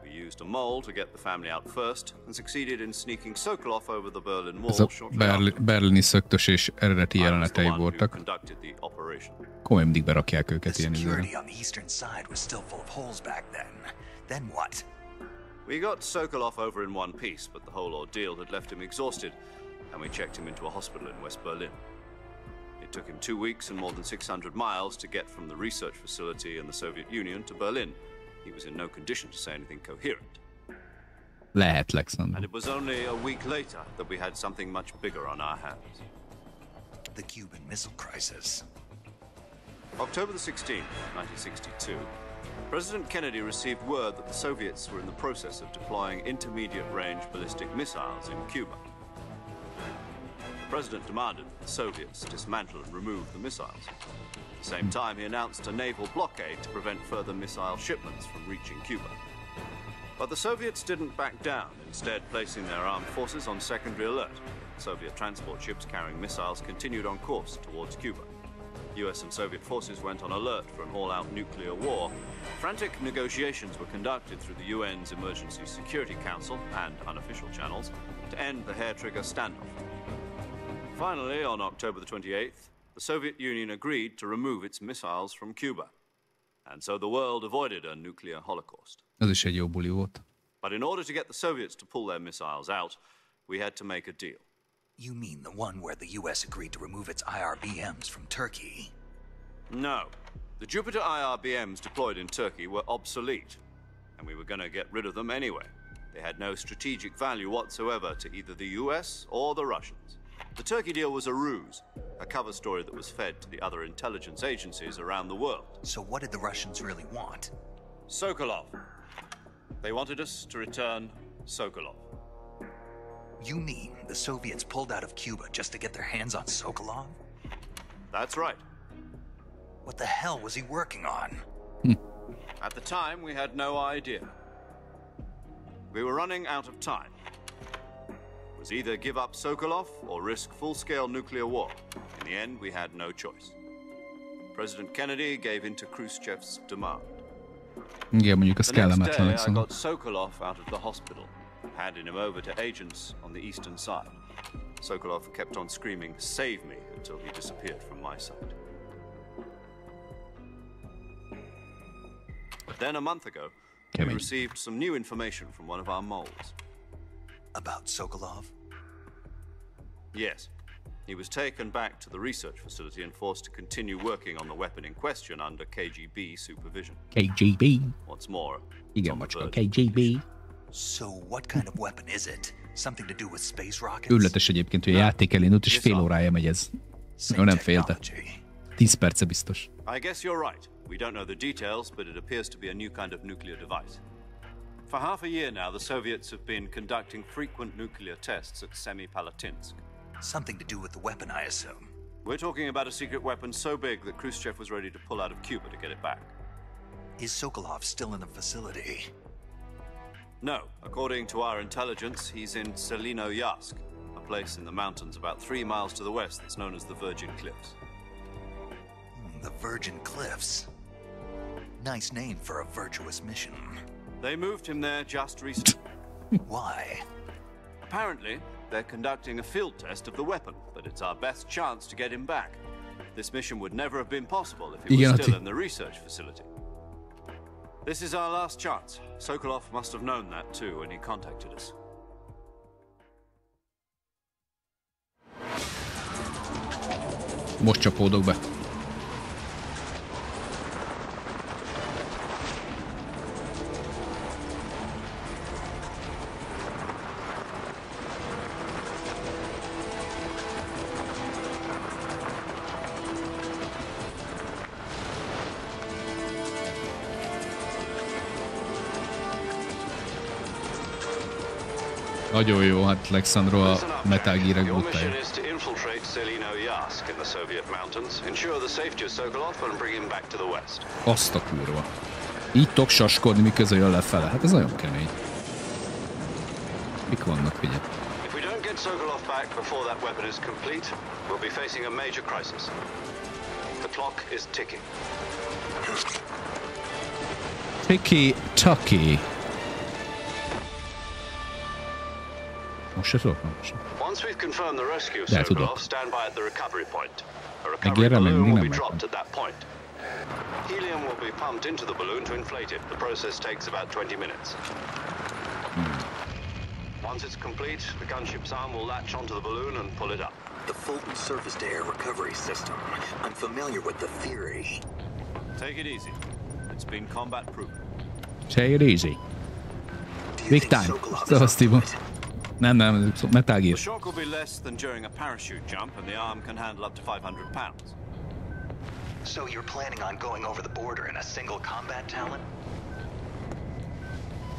We used a mole to get the family out first and succeeded in sneaking Sokolov over the Berlin Wall shortly after. Berlini szöktös és eredeti jelenetei voltak. Conducted the operation. Komolyan mindig berakják őket The ilyen security időre. on the eastern side was still full of holes back then. Then what? We got Sokolov over in one piece, but the whole ordeal had left him exhausted, and we checked him into a hospital in West Berlin. It took him 2 weeks and more than 600 miles to get from the research facility in the Soviet Union to Berlin. He was in no condition to say anything coherent. Lehet, Alexander. And it was only a week later that we had something much bigger on our hands. The Cuban Missile Crisis. October the 16th, 1962, President Kennedy received word that the Soviets were in the process of deploying intermediate-range ballistic missiles in Cuba. The President demanded that the Soviets dismantle and remove the missiles. At the same time, he announced a naval blockade to prevent further missile shipments from reaching Cuba. But the Soviets didn't back down, instead placing their armed forces on secondary alert. Soviet transport ships carrying missiles continued on course towards Cuba. US and Soviet forces went on alert for an all-out nuclear war. Frantic negotiations were conducted through the UN's Emergency Security Council and unofficial channels to end the hair-trigger standoff. Finally, on October the 28th, the Soviet Union agreed to remove its missiles from Cuba. And so the world avoided a nuclear holocaust. Az is egy jó buli volt. But in order to get the Soviets to pull their missiles out, we had to make a deal. You mean the one where the US agreed to remove its IRBMs from Turkey? No. The Jupiter IRBMs deployed in Turkey were obsolete, and we were going to get rid of them anyway. They had no strategic value whatsoever to either the US or the Russians. The Turkey deal was a ruse, a cover story that was fed to the other intelligence agencies around the world. So what did the Russians really want? Sokolov. They wanted us to return Sokolov. You mean the Soviets pulled out of Cuba just to get their hands on Sokolov? That's right. What the hell was he working on? At the time, we had no idea. We were running out of time. It was either give up Sokolov or risk full-scale nuclear war. In the end, we had no choice. President Kennedy gave in to Khrushchev's demand. Igen, mondjuk az The next kellemetlen, day, I Alexander. got Sokolov out of the hospital, handed him over to agents on the eastern side. Sokolov kept on screaming, "Save me," until he disappeared from my sight. Then a month ago, We received some new information from one of our moles. About Sokolov? Yes. He was taken back to the research facility and forced to continue working on the weapon in question under KGB supervision. KGB. What's more, Igen, macska, KGB. So what kind of weapon is it? Something to do with space rockets? Őrületes egyébként, hogy a játék elindult, és fél órája megy ez. Jó, nem félte. 10 perce biztos. I guess you're right. We don't know the details, but it appears to be a new kind of nuclear device. For half a year now, the Soviets have been conducting frequent nuclear tests at Semipalatinsk. Something to do with the weapon, I assume. We're talking about a secret weapon so big that Khrushchev was ready to pull out of Cuba to get it back. Is Sokolov still in the facility? No. According to our intelligence, he's in Selinoyarsk, a place in the mountains about 3 miles to the west that's known as the Virgin Cliffs. The Virgin Cliffs. Nice name for a virtuous mission. They moved him there just recently. Why? Apparently, they're conducting a field test of the weapon, but it's our best chance to get him back. This mission would never have been possible if he was still in the research facility. This is our last chance. Sokolov must have known that too when he contacted us. Most csapódok be. Nagyon jó, hát Alexandro a Metal Gear-ek brutálja. Azt a kurva. Így tudok saskodni, miközben jön lefele. Hát ez nagyon kemény. Mik vannak, figyelj? Tiki-taki. Most se tudok, most sem. De tudok. Megérre, meg mindig nem megvan. Helium will be pumped into the balloon to inflate it. The process takes about 20 minutes. Once it's complete, the gunship's arm will latch onto the balloon and pull it up. The Fulton surface-to-air recovery system. I'm familiar with the theory. Take it easy. It's been combat-proven. Take it easy. Big time. Szóval, Steven. Nem, Metal Gear. The shock will be less than during a parachute jump, and the arm can handle up to 500 pounds. So you're planning on going over the border in a single combat talent?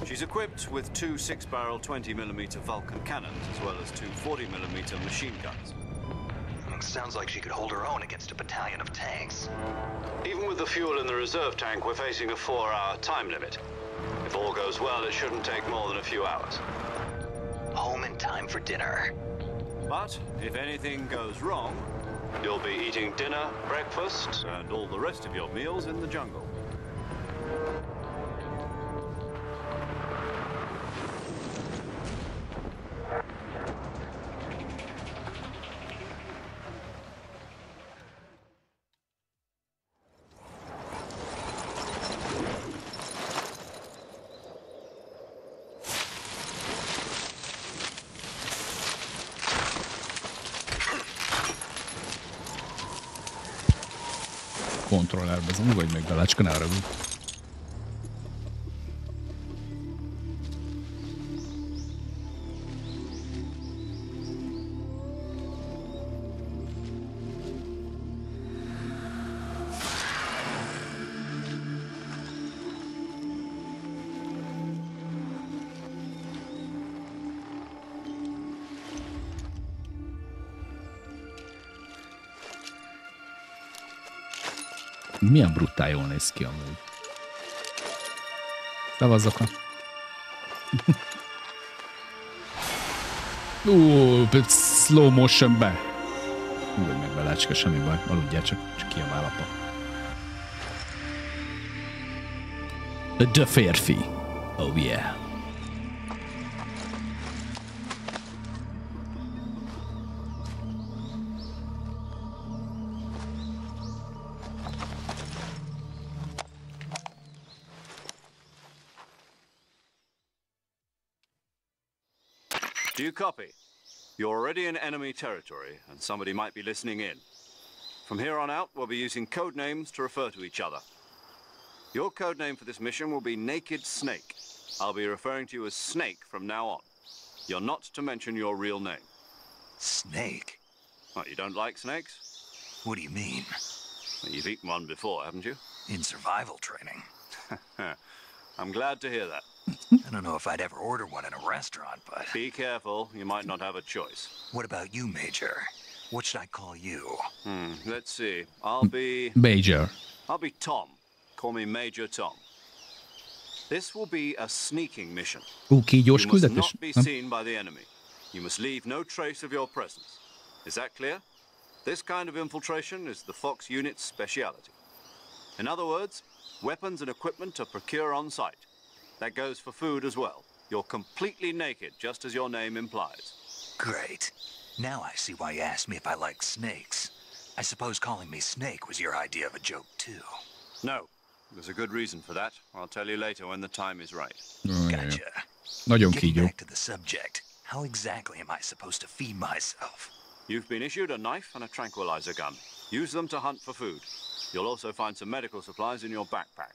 She's equipped with 2 6-barrel 20mm Vulcan cannons, as well as 2 40mm machine guns. Sounds like she could hold her own against a battalion of tanks. Even with the fuel in the reserve tank, we're facing a 4-hour time limit. If all goes well, it shouldn't take more than a few hours. Home in time for dinner. But if anything goes wrong, you'll be eating dinner, breakfast, and all the rest of your meals in the jungle. Kontrollerbe, ez nyugodj meg, Belácska, ne haragudj. Milyen brutál jól néz ki amúgy. Szavazzak le. Slow motionbe. Úgy meg Belácska, semmi baj. Aludjál, csak kiabál apa. The férfi. Oh yeah. Do you copy? You're already in enemy territory, and somebody might be listening in. From here on out, we'll be using code names to refer to each other. Your code name for this mission will be Naked Snake. I'll be referring to you as Snake from now on. You're not to mention your real name. Snake? What, you don't like snakes? What do you mean? Well, you've eaten one before, haven't you? In survival training. I'm glad to hear that. I don't know if I'd ever order one in a restaurant, but... Be careful, you might not have a choice. What about you, Major? What should I call you? Let's see. I'll be Tom. Call me Major Tom. This will be a sneaking mission. Kígyós You must küldetés? not be seen by the enemy. You must leave no trace of your presence. Is that clear? This kind of infiltration is the Fox unit's speciality. In other words, weapons and equipment are procured on site. That goes for food as well. You're completely naked, just as your name implies. Great. Now I see why you asked me if I like snakes. I suppose calling me Snake was your idea of a joke, too. No. There's a good reason for that. I'll tell you later when the time is right. Gotcha. Nagyon Getting kígyó. back to the subject, how exactly am I supposed to feed myself? You've been issued a knife and a tranquilizer gun. Use them to hunt for food. You'll also find some medical supplies in your backpack.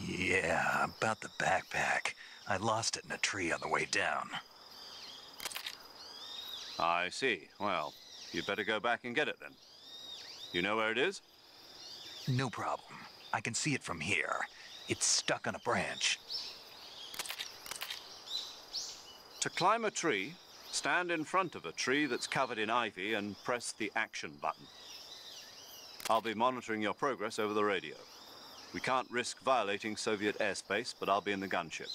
Yeah, about the backpack. I lost it in a tree on the way down. I see. Well, you'd better go back and get it then. You know where it is? No problem. I can see it from here. It's stuck on a branch. To climb a tree, stand in front of a tree that's covered in ivy and press the action button. I'll be monitoring your progress over the radio. We can't risk violating Soviet airspace, but I'll be in the gunship.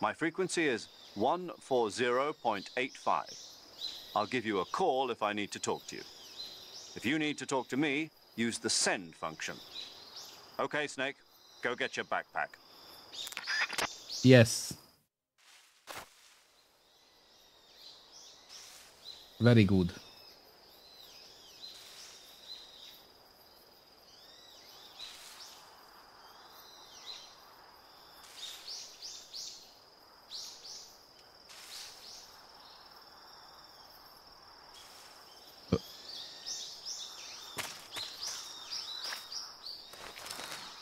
My frequency is 140.85. I'll give you a call if I need to talk to you. If you need to talk to me, use the send function. Okay, Snake, go get your backpack. Yes. Very good.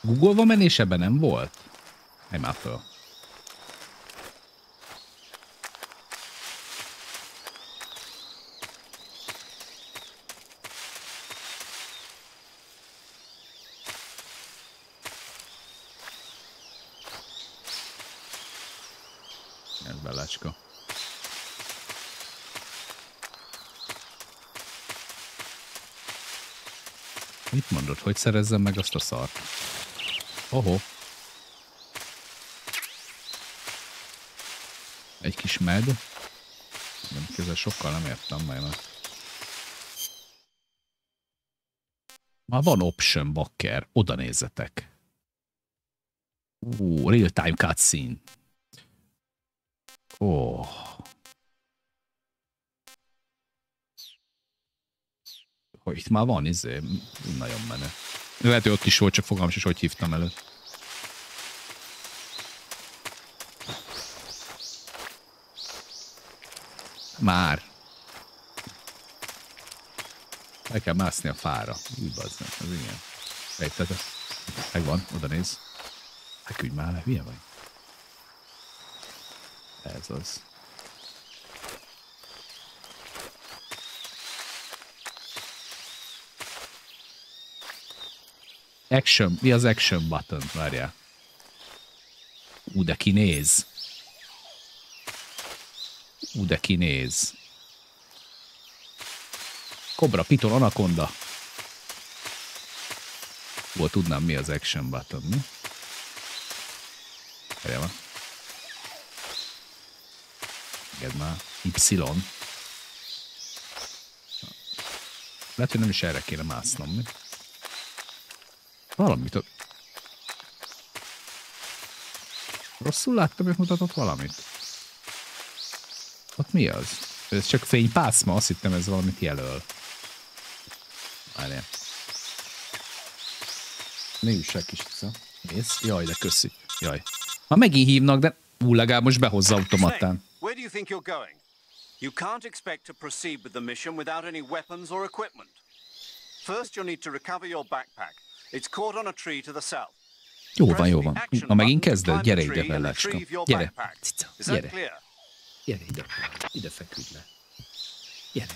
Googolva menés ebben nem volt? Helj már föl. Ez belácska. Mit mondod, hogy szerezzem meg azt a szart? Oho. Egy kis med. Nem, ezzel sokkal nem értem meg. Már van option, bakker. Oda nézzetek. Real time cutscene. Hogy itt már van, nagyon menő. Lehet, hogy ott is volt, csak fogalmam is, hogy hívtam elő. Már. El kell mászni a fára. Úgy bazdmeg, az igen. Ejtete. Megvan, oda néz. Feküdj már le, hülye vagy? Ez az. Action, mi az action button? Várjál. De kinéz. De kinéz. Cobra, Piton, Anaconda. Tudnám mi az action button, mi? Várjál már. Engedd már. Y. Lehet, hogy nem is erre kéne másznom, mi? Valamit ott. Rosszul láttam, hogy mutatott valamit. Ott mi az? Ez csak fénypászma, azt hittem ez valamit jelöl. Várjál. Ne üssek is vissza. Nézd. Jaj, de köszi. Jaj. Már megint hívnak, de legalább most behozza automatán. Where do you think you're going? You can't expect to proceed with the mission without any weapons or equipment. First, you'll need to recover your backpack. It's caught on a tree to the south. Jó van, jó van. Ha megint kezded, gyere ide, Bellácska. Gyere. Cica, gyere. Gyere ide. Ide feküdj le. Gyere.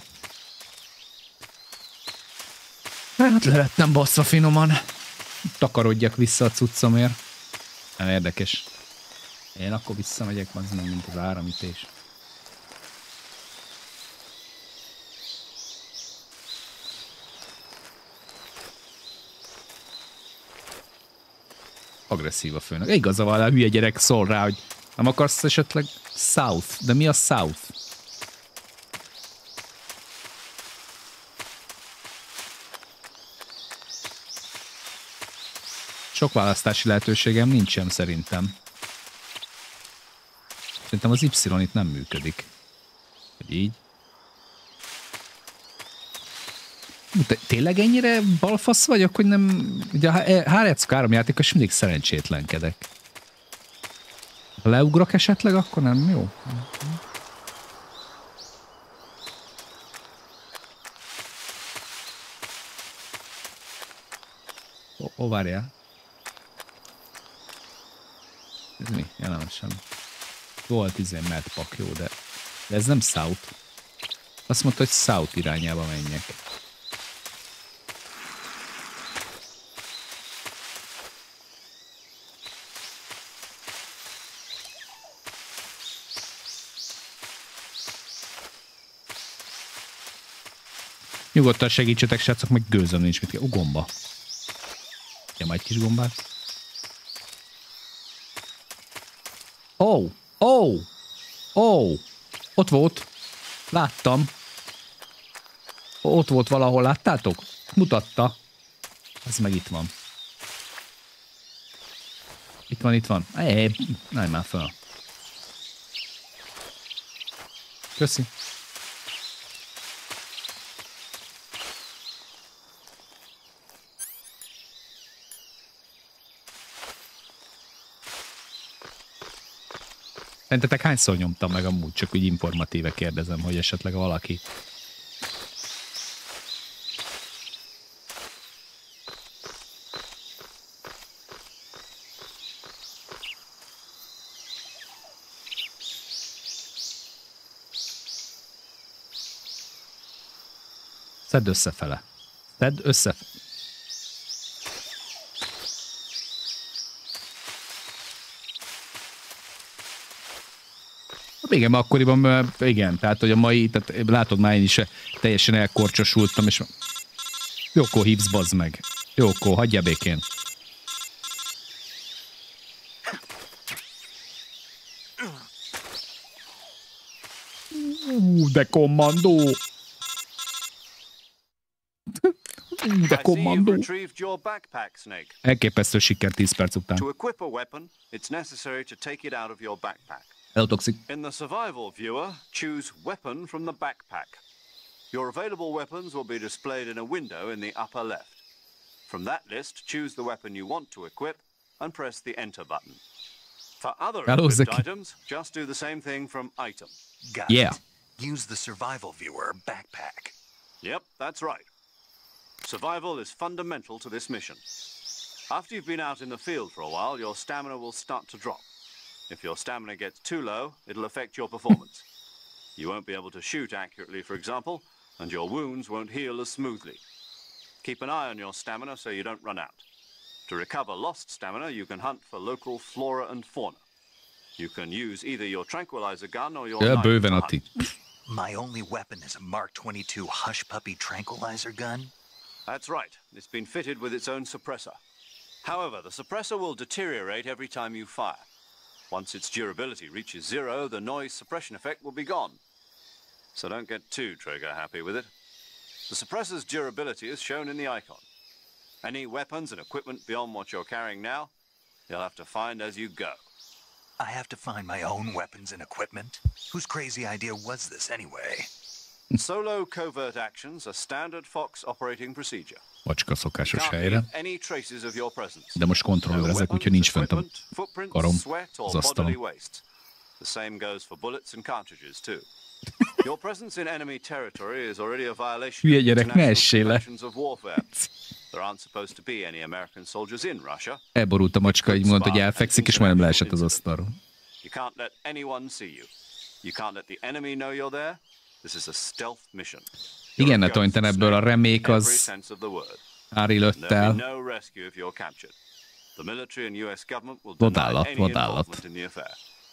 Hát le lettem baszva finoman. Takarodjak vissza a cuccomért. Nem érdekes. Én akkor visszamegyek, az nem, mint az áramütés. Agresszív a főnök. Igaza van, a hülye gyerek szól rá, hogy nem akarsz esetleg South. De mi a South? Sok választási lehetőségem nincsen szerintem. Szerintem az Y itt nem működik. Hogy így. Tényleg ennyire balfasz vagyok, hogy nem... Ugye a hárjátszok áramjátékos és mindig szerencsétlenkedek. Ha leugrok esetleg, akkor nem jó. Ó, várjál. Ez mi? Jelenesen. Volt medpak, jó, de ez nem South. Azt mondta, hogy South irányába menjek. Nyugodtan segítsetek, srácok, meg gőzöm nincs mit kell. Gomba. Ja, majd kis gombát. Ott volt. Láttam. Ott volt valahol, láttátok? Mutatta. Ez meg itt van. Itt van. Nem már fel. Köszi. Szerintetek hányszor nyomtam meg amúgy, csak úgy informatíve kérdezem, hogy esetleg valaki... Szedd összefele. Szedd összefele. Igen, akkoriban, igen, tehát hogy a mai, tehát látod már én is teljesen elkorcsosultam, és jó, akkor hívsz, bazd meg. Jó, akkor hagyja békén. De kommandó! De kommandó! Elképesztő siker 10 perc után. Hello, Toxic. In the survival viewer, choose weapon from the backpack. Your available weapons will be displayed in a window in the upper left. From that list, choose the weapon you want to equip and press the enter button. For other equipped items, just do the same thing from item. Got it. Use the survival viewer backpack. Yep, that's right. Survival is fundamental to this mission. After you've been out in the field for a while, your stamina will start to drop. If your stamina gets too low, it'll affect your performance. You won't be able to shoot accurately, for example, and your wounds won't heal as smoothly. Keep an eye on your stamina so you don't run out. To recover lost stamina, you can hunt for local flora and fauna. You can use either your tranquilizer gun or your knife to hunt. My only weapon is a Mark 22 Hush Puppy tranquilizer gun? That's right. It's been fitted with its own suppressor. However, the suppressor will deteriorate every time you fire. Once its durability reaches 0, the noise suppression effect will be gone. So don't get too trigger-happy with it. The suppressor's durability is shown in the icon. Any weapons and equipment beyond what you're carrying now, you'll have to find as you go. I have to find my own weapons and equipment? Whose crazy idea was this anyway? Solo covert actions are standard Fox operating procedure. Macska szokásos helyre. Any traces of your presence. De most kontrollerezek, úgyhogy nincs fönt a karom az asztalon. The same goes for bullets and cartridges, too. Your presence in enemy territory is already a violation of international conventions of warfare. There aren't supposed to be any American soldiers in Russia. Elborult a macska, így mondta, hogy elfekszik, és majdnem leesett az asztalról. You can't let anyone see you. You can't let the enemy know you're there. This is a stealth mission. Igen, ne Tonyten ebből a remék az Ári lőtt el. Vadállat.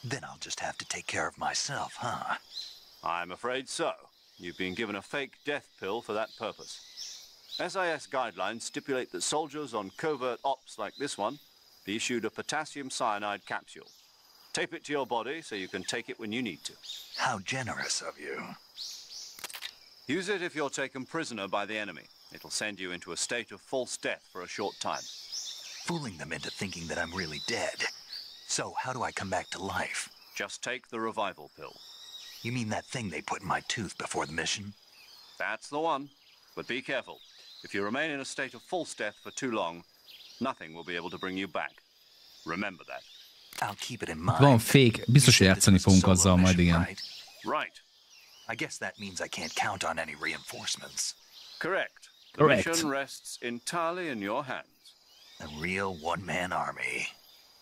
Then I'll just have to take care of myself, huh? I'm afraid so. You've been given a fake death pill for that purpose. SIS guidelines stipulate that soldiers on covert ops like this one be issued a potassium cyanide capsule. Tape it to your body so you can take it when you need to. How generous of you. Use it if you're taken prisoner by the enemy. It'll send you into a state of false death for a short time. Fooling them into thinking that I'm really dead. So, how do I come back to life? Just take the revival pill. You mean that thing they put in my tooth before the mission? That's the one. But be careful. If you remain in a state of false death for too long, nothing will be able to bring you back. Remember that. I'll keep it in mind. Van fake. Biztos, hogy játszani fogunk azzal majd, igen. Right. I guess that means I can't count on any reinforcements. Correct. The mission rests entirely in your hands. A real one-man army.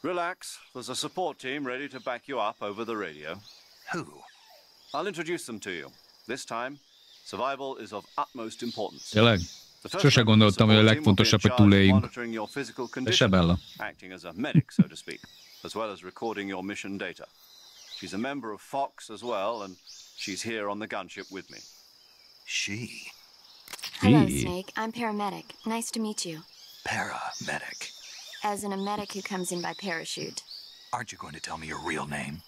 Relax. There's a support team ready to back you up over the radio. Who? I'll introduce them to you. This time, survival is of utmost importance. Tényleg? Sose gondoltam, hogy a legfontosabb, hogy túléljünk. Se Bella. Acting as a medic, so to speak, as well as recording your mission data. She's a member of Fox as well, and she's here on the gunship with me. She? Hello, Snake. I'm paramedic. Nice to meet you. Paramedic? As in a medic who comes in by parachute. Aren't you going to tell me your real name?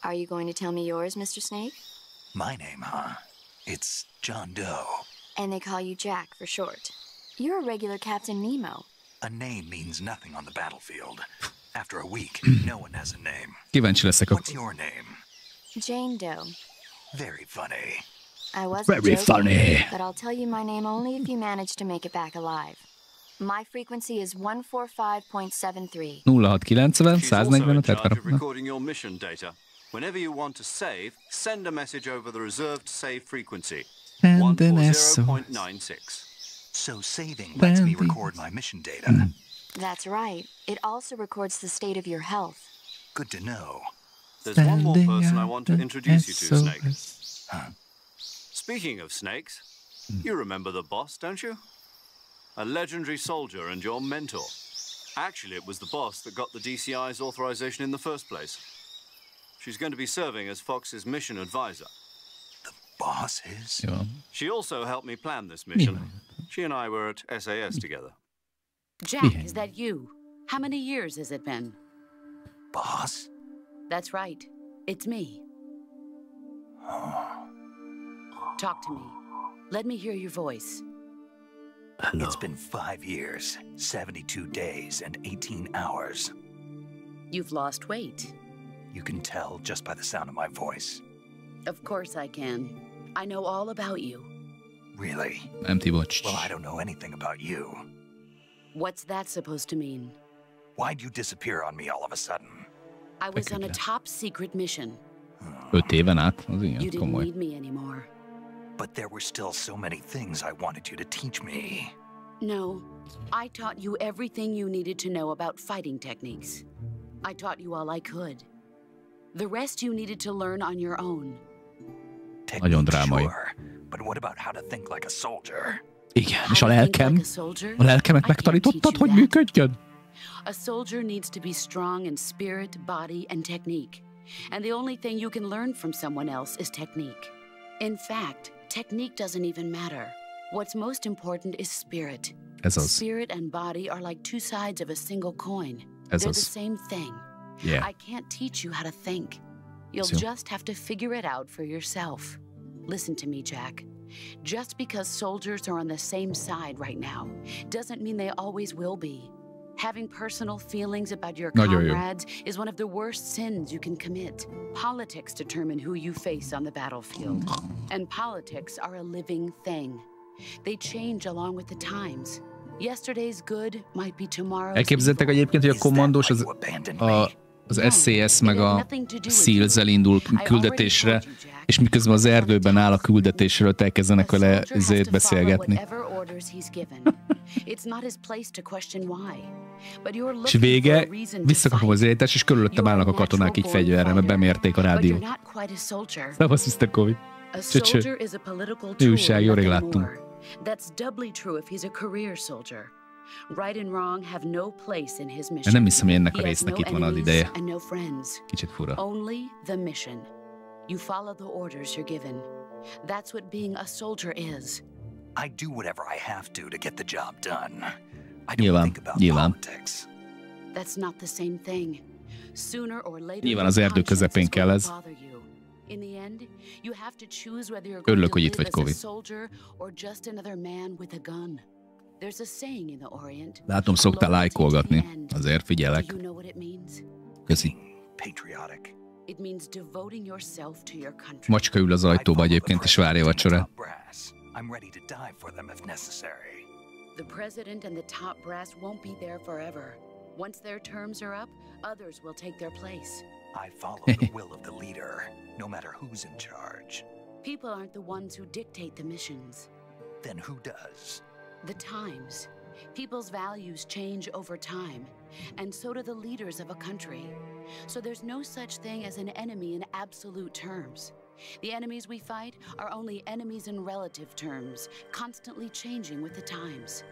Are you going to tell me yours, Mr. Snake? My name, huh? It's John Doe. And they call you Jack for short. You're a regular Captain Nemo. A name means nothing on the battlefield. After a week, no one has a name. Kíváncsi leszek. What's your name? Jane Doe. Very funny. I wasn't joking, but I'll tell you my name only if you manage to make it back alive. My frequency is 145.73. 0690 145. Recording your mission data. Whenever you want to save, send a message over the reserved save frequency. 140.96. So saving lets me record my mission data. That's right. It also records the state of your health. Good to know. There's one more person I want to introduce you to, Snake. Huh? Speaking of snakes, you remember the boss, don't you? A legendary soldier and your mentor. Actually, it was the boss that got the DCI's authorization in the first place. She's going to be serving as Fox's mission advisor. The boss is? Yeah. She also helped me plan this mission. She and I were at SAS together. Jack, is that you? How many years has it been? Boss? That's right. It's me. Talk to me. Let me hear your voice. Hello. It's been 5 years, 72 days, and 18 hours. You've lost weight. You can tell just by the sound of my voice. Of course I can. I know all about you. Really? Empty watch. Well, I don't know anything about you. What's that supposed to mean? Why'd you disappear on me all of a sudden? I was on a top-secret mission. 5 éven át? Az igen, You didn't komoly. need me anymore. But there were still so many things I wanted you to teach me. No, I taught you everything you needed to know about fighting techniques. I taught you all I could. The rest you needed to learn on your own. Nagyon drámai. Sure, but what about how to think like a soldier? Igen, és a lelkemet megtanítottad, hogy működjön? A soldier needs to be strong in spirit, body, and technique. And the only thing you can learn from someone else is technique. In fact, technique doesn't even matter. What's most important is spirit. Spirit and body are like two sides of a single coin. They're the same thing. Yeah. I can't teach you how to think. You'll just have to figure it out for yourself. Listen to me, Jack. Just because soldiers are on the same side right now doesn't mean they always will be. Having personal feelings about your comrades is one of the worst sins you can commit. Politics determine who you face on the battlefield. And politics are a living thing. They change along with the times. Yesterday's good might be tomorrow's. Elképzeltek egyébként, hogy a kommandós az az SCS meg a SEALS-el indul küldetésre, és miközben az erdőben áll a küldetésről, elkezdenek vele ezért beszélgetni. És vége, visszakapom az irányítást, és körülöttem állnak a katonák így fegyverrel, mert bemérték a rádiót. Szevasz, Mr. Covid. Csöcsö. Újság, jó rég láttunk. Nem hiszem, hogy ennek a résznek itt van az ideje. Kicsit fura. You follow the orders you're given. That's what being a soldier is. I do whatever I have to get the job done. I don't think about politics. That's not the same thing. Sooner or later, nyilván az erdő közepén kell ez. In the end, you have to choose whether you're Örülök, going hogy to itt vagy, live Kovi. as a soldier or just another man with a gun. There's a saying in the Orient. Látom, szoktál lájkolgatni. Azért figyelek. You know what it means? Köszi. Patriotic. It means devoting yourself to your country. Macska ül az ajtóba egyébként, és várja a vacsorát. I'm ready to die for them if necessary. The president and the top brass won't be there forever. Once their terms are up, others will take their place. I follow the will of the leader, no matter who's in charge. People aren't the ones who dictate the missions. Then who does? The times. People's values change over time, and so do the leaders of a country. So there's no such thing as an enemy in absolute terms. The enemies we fight are only enemies in relative terms, constantly changing with the times.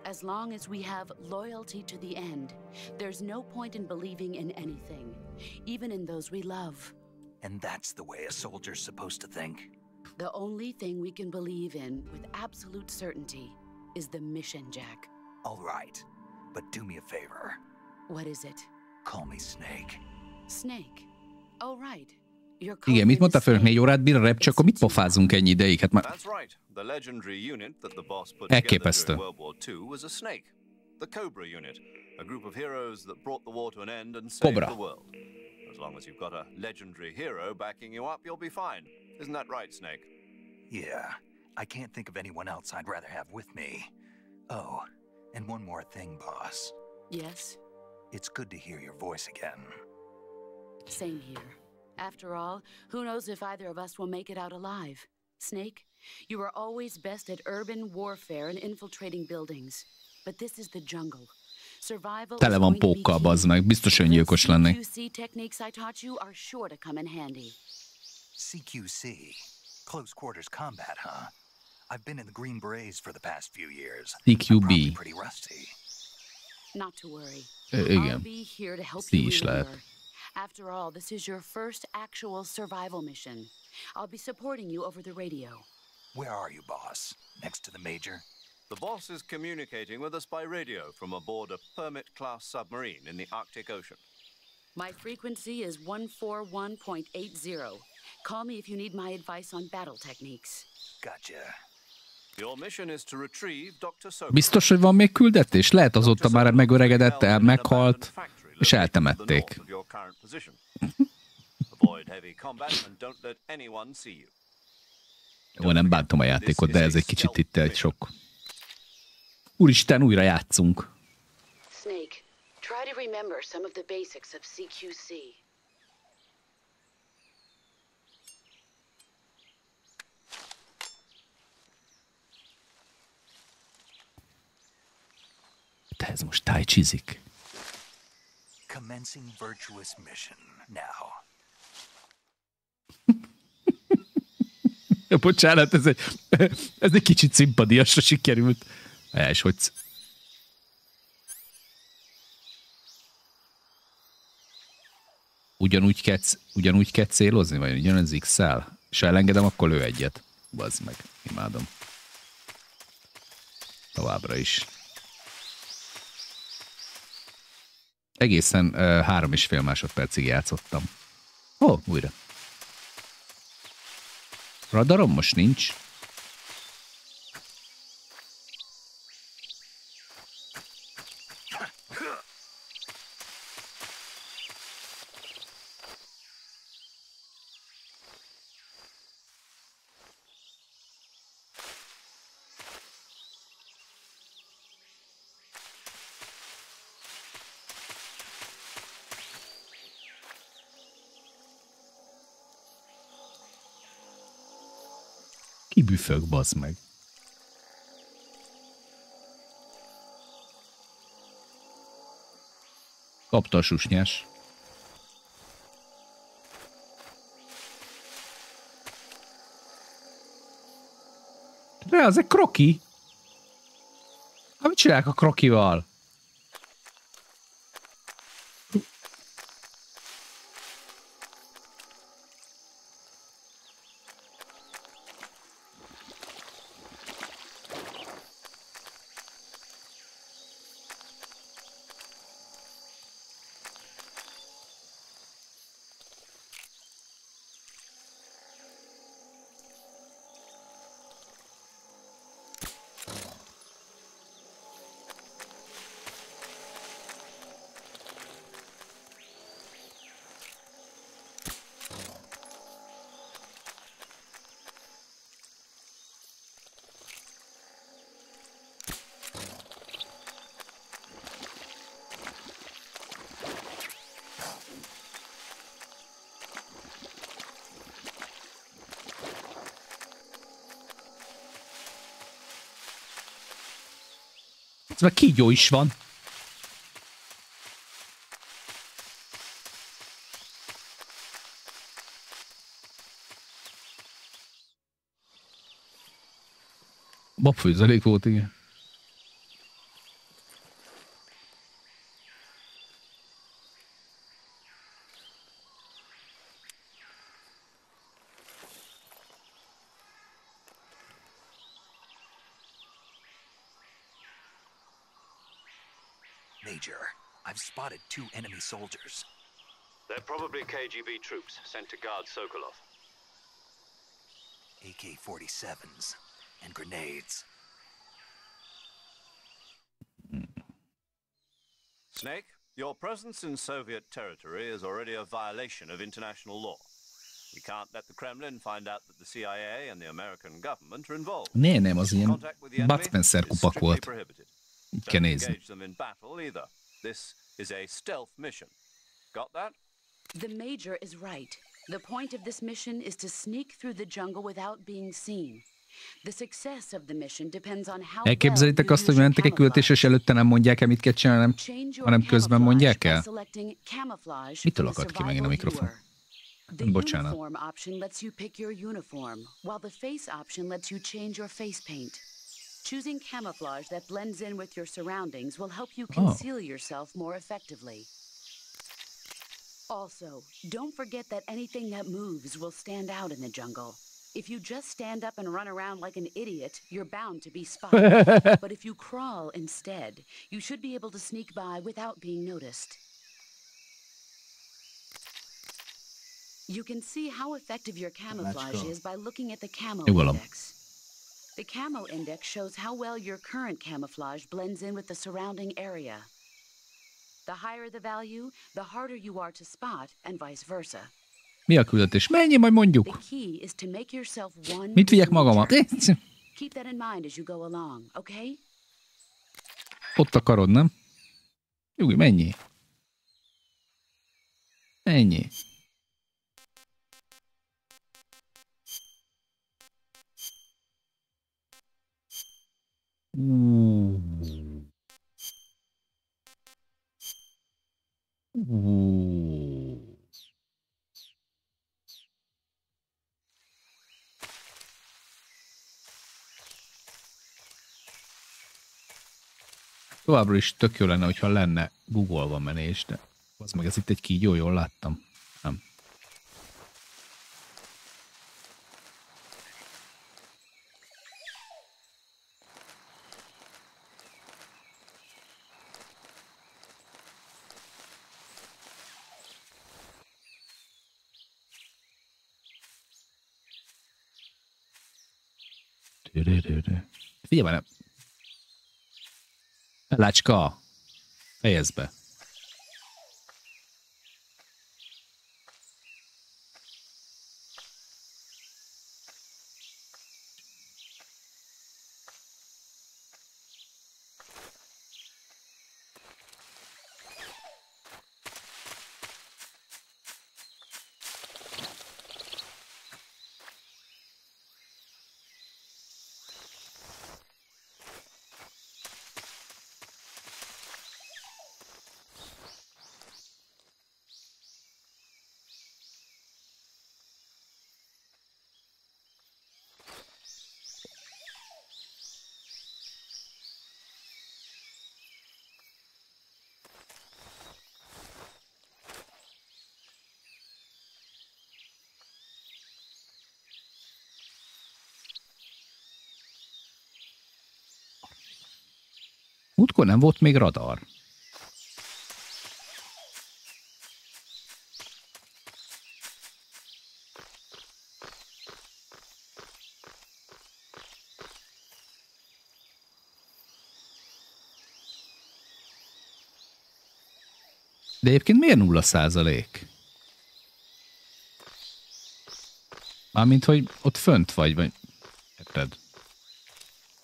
As long as we have loyalty to the end, there's no point in believing in anything, even in those we love. And that's the way a soldier's supposed to think? The only thing we can believe in with absolute certainty is the mission, Jack. All right, but do me a favor. What is it? Call me Snake. Snake? Oh, right. Igen, mit mondta főnök, 4 órát bír a rep, csak akkor mit pofázunk ennyi ideig? Hát már... That's right. The legendary unit that the boss put elképesztő. together during World War II was a Snake. The Cobra unit, a group of heroes that brought the war to an end and saved Cobra. the world. As long as you've got a legendary hero backing you up, you'll be fine. Isn't that right, Snake? Yeah, I can't think of anyone else I'd rather have with me. Oh, and one more thing, boss. Yes? It's good to hear your voice again. Same here. After all, who knows if either of us will make it out alive? Snake, you were always best at urban warfare and infiltrating buildings. But this is the jungle. Survival Tele van pókkal, bazd meg. Biztos öngyilkos lennék. CQC techniques I taught you are sure to come in handy. CQC? Close quarters combat, huh? I've been in the Green Berets for the past few years. CQB. Pretty rusty. Not to worry. Igen. I'll be here to help C you is lehet. remember. After all, this is your first actual survival mission. I'll be supporting you over the radio. Where are you, boss? Next to the major? The boss is communicating with us by radio from aboard a Permit-class submarine in the Arctic Ocean. My frequency is 141.80. Call me if you need my advice on battle techniques. Gotcha. Your mission is to retrieve Dr. Soap. Biztos, hogy van még küldetés? Lehet azóta már megöregedett, meghalt, és eltemették. Jó, nem bántom a játékot, de ez egy kicsit itt egy sok. Úristen, újra játszunk. Snake, try to remember some of the basics of CQC. Te ez most tájcsizik. Commencing virtuous mission now. Bocsánat, ez egy kicsit szimpadiasra sikerült. És hogy... Ugyanúgy kell célozni, vagy ugyanaz X-szel? És ha elengedem, akkor lő egyet. Bazd meg, imádom. Továbbra is. Egészen 3,5 másodpercig játszottam. Újra. Radarom most nincs. Mi büfög, bazd meg? Kapta a susnyás. De az egy kroki. Hát mit csinálják a krokival? Ez meg kígyó is van. Babfőzelék volt, igen. Major, I've spotted 2 enemy soldiers. They're probably KGB troops sent to guard Sokolov. AK-47s and grenades. Snake, your presence in Soviet territory is already a violation of international law. We can't let the Kremlin find out that the CIA and the American government are involved. Nem, az ilyen Bud Spencer kupak volt. Így kell nézni. This is a stealth mission. Got that? The Major is right. The point of this mission is to sneak through the jungle without being seen. The success of the mission depends on how Elképzelitek azt, hogy mentek egy küldetésre, és előtte nem mondják el, mit kell csinálni, hanem közben mondják el? Mitől akadt ki megint a mikrofon? Bocsánat. The uniform option lets you pick your uniform, while the face option lets you change your face paint. Choosing camouflage that blends in with your surroundings will help you conceal yourself more effectively. Also, don't forget that anything that moves will stand out in the jungle. If you just stand up and run around like an idiot, you're bound to be spotted. But if you crawl instead, you should be able to sneak by without being noticed. You can see how effective your camouflage is by looking at the camo index. The camo index shows how well your current camouflage blends in with the surrounding area. The higher the value, the harder you are to spot, and vice versa. Mi a küldetés? Mennyi, majd mondjuk. The key is to make yourself one. Mit vigyek magammal? Keep that in mind as you go along, okay? Ott akarod, nem? Nyugi, mennyi? Ennyi. Továbbra is tök jó lenne, hogyha lenne Google-va menés, de az meg ez itt egy kígyó, jól láttam. Nem. Figyelj már, Lácska, fejezd be. Múltkor nem volt még radar. De egyébként miért 0%? Mármint, hogy ott fönt vagy. Érted?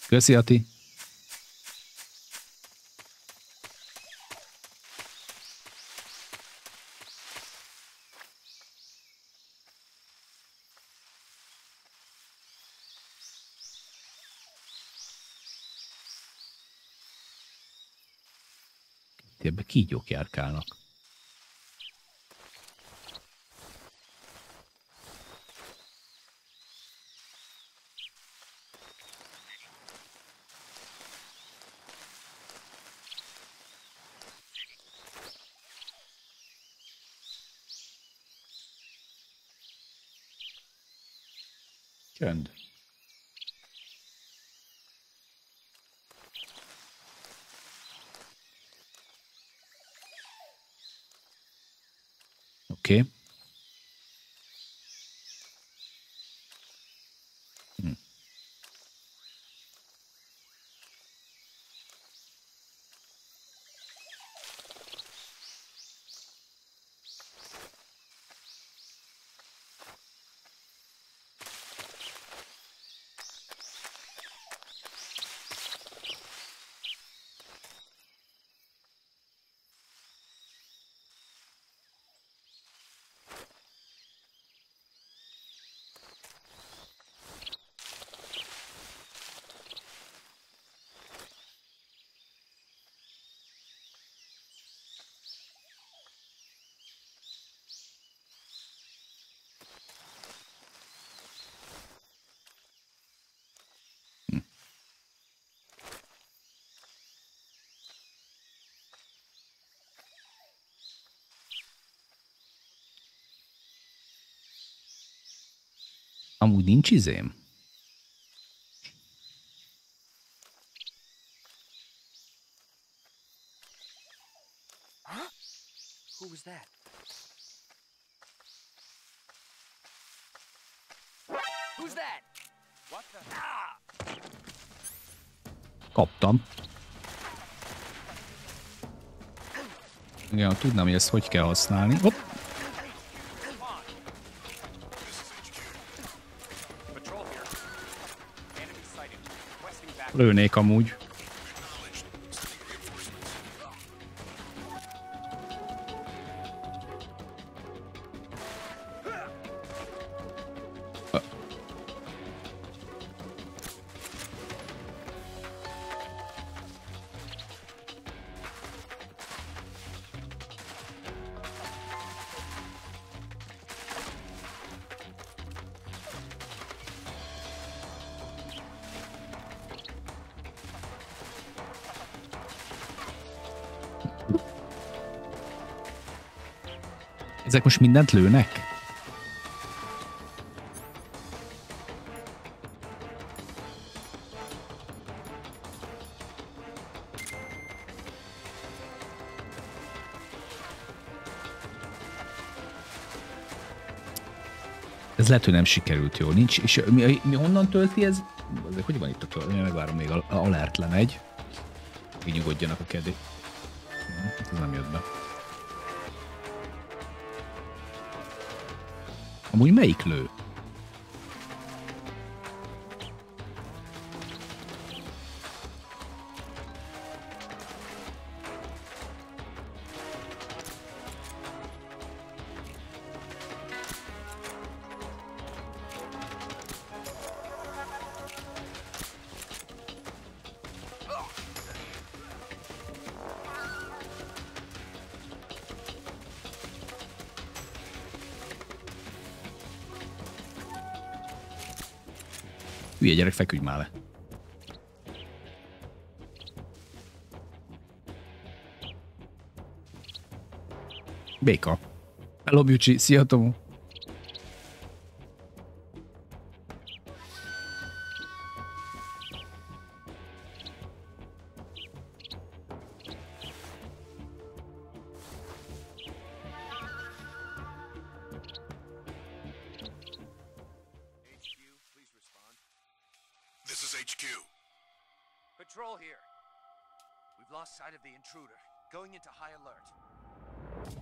Köszi, Ati. Ebbe kígyók járkálnak. Csönd. Oké. Amúgy nincs izém? Huh? Who was that? Who's that? What the? Kaptam. Igen, tudnám, hogy ezt hogy kell használni. Hopp. Lőnék amúgy. Ezek most mindent lőnek? Ez lehet, hogy nem sikerült jól. Nincs, és mi honnan tölti ez? Hogy van itt a tölti? Megvárom, még alert lemegy. Így nyugodjanak a kedély. Ez nem jött be. Amúgy melyik lő? Hülye gyerek, feküdj már le. Béka. Hello, Bjucsi. Szia, Tomu. Patrol here. We've lost sight of the intruder. Going into high alert.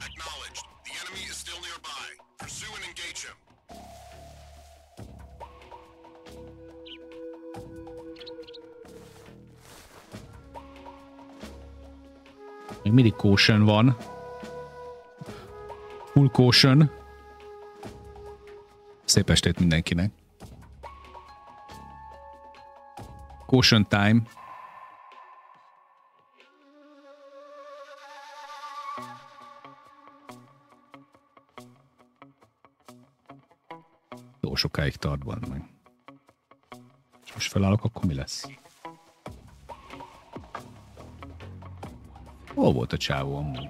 Acknowledged. The enemy is still nearby. Pursue and engage him. Még mindig caution van. Full caution. Szép estét mindenkinek. Caution time. Jó sokáig tart van meg. És most felállok, akkor mi lesz? Hol volt a csávó amúgy?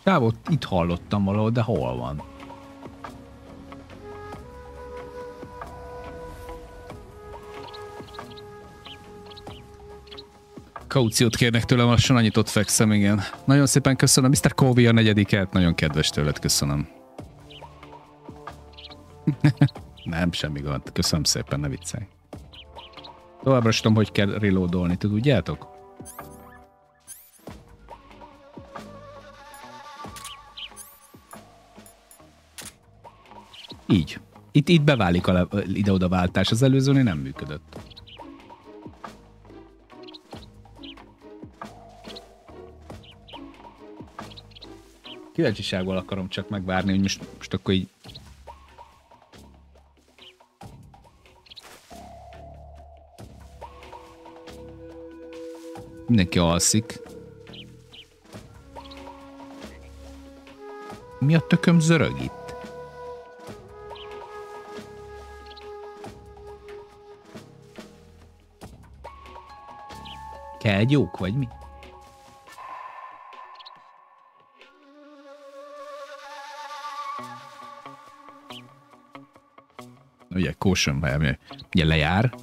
Csávót itt hallottam valahol, de hol van? Kauciót kérnek tőlem, lassan annyit ott fekszem, igen. Nagyon szépen köszönöm, Mr. Covey a 4-et, nagyon kedves tőled, köszönöm. Nem, semmi gond, köszönöm szépen, ne viccelj. Továbbra is tudom, hogy kell reloadolni, tudjátok? Így. Itt beválik a ide-oda váltás, az előzőnél nem működött. Kíváncsisággal akarom csak megvárni, hogy most akkor így... Mindenki alszik. Mi a tököm zörög itt? Kelgyók vagy mi? Ugye, caution, ugye lejár.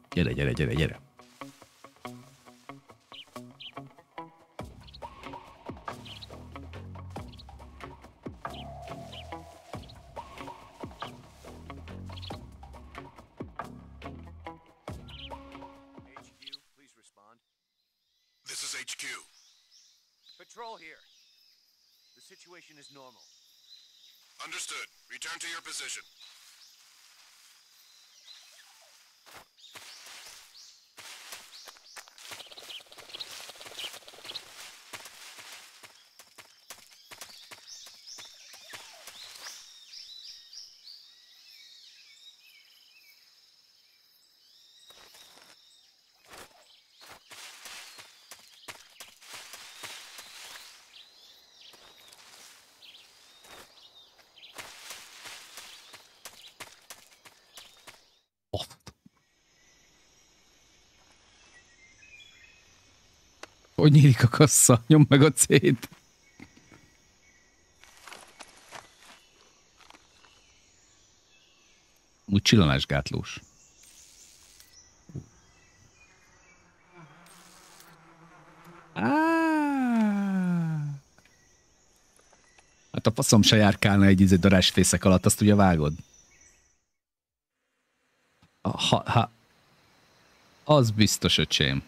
Gyere. This is HQ. Patrol here. The situation is normal. Understood. Return to your position. Hogy nyílik a kassa? Nyom meg a C-t. Úgy csillanásgátlós. Hát a faszom se járkálna egy darásfészek alatt, azt ugye vágod? Az biztos, öcsém.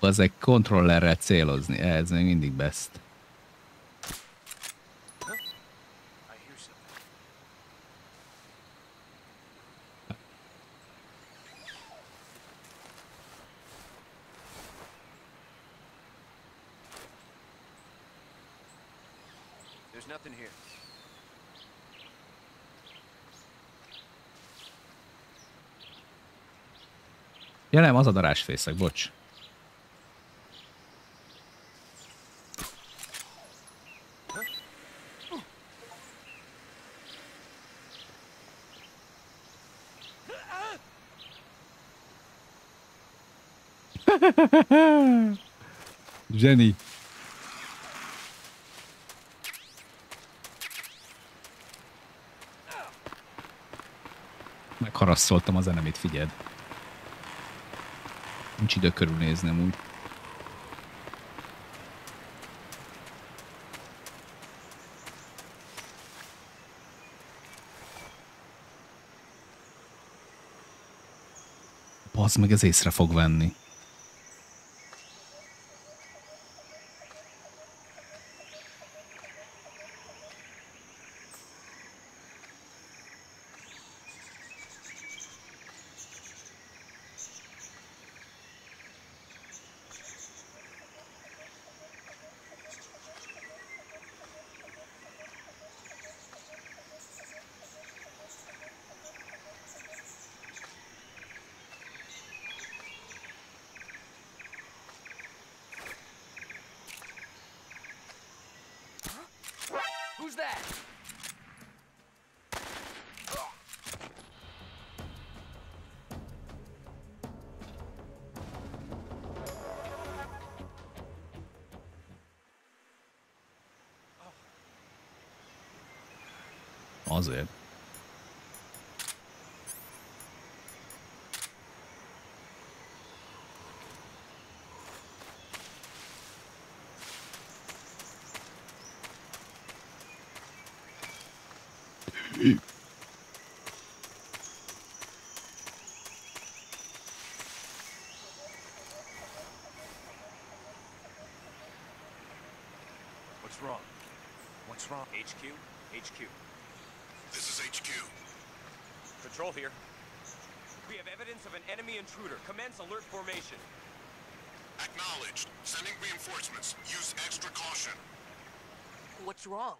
Az egy kontrollerrel célozni, ez még mindig best. There's nothing here. Ja nem, az a darásfészek, bocs. Zseni. Megharasszoltam az enemit, figyeld. Nincs idő körülnéznem úgy. Az meg ez észre fog venni. Who's that? Azért. What's wrong? What's wrong? HQ? HQ. This is HQ. Patrol here. We have evidence of an enemy intruder. Commence alert formation. Acknowledged. Sending reinforcements. Use extra caution. What's wrong?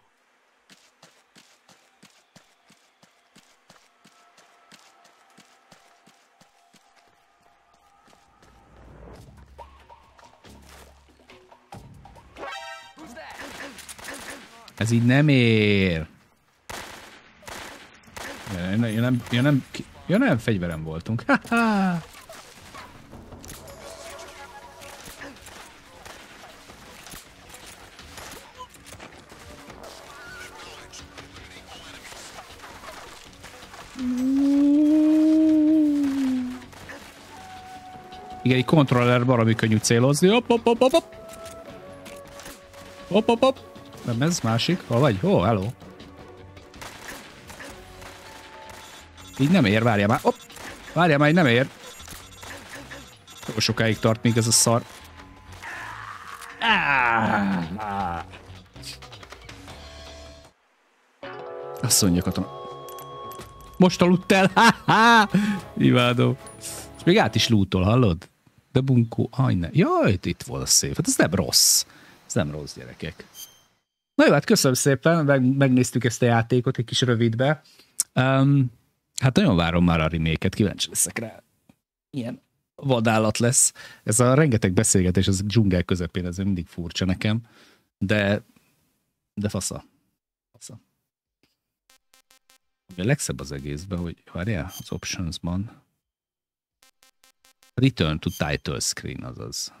Who's that? Ez így nem ér. Ja nem, fegyverem voltunk. Ha-ha! Igen, egy kontroller valami könnyű célozni. Hopp, hopp, hopp, hopp, hopp. Hopp, hopp, hopp. Nem ez, másik. Hol vagy? Ó, hello. Így nem ér, várjál már. Hopp. Várjál már, így nem ér. Jó sokáig tart még ez a szar. Azt mondja katona. Most aludt el. Imádom. És még át is lootol, hallod? De bunkó. Jaj, itt volt a szép. Hát ez nem rossz. Ez nem rossz, gyerekek. Na jó, hát köszönöm szépen. Megnéztük ezt a játékot egy kis rövidbe. Hát nagyon várom már a remake-et. Kíváncsi leszek rá. Ilyen vadállat lesz. Ez a rengeteg beszélgetés az dzsungel közepén, ez mindig furcsa nekem. De fasza. Fasza. A legszebb az egészben, hogy várjál, az optionsban return to title screen, azaz.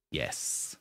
Yes.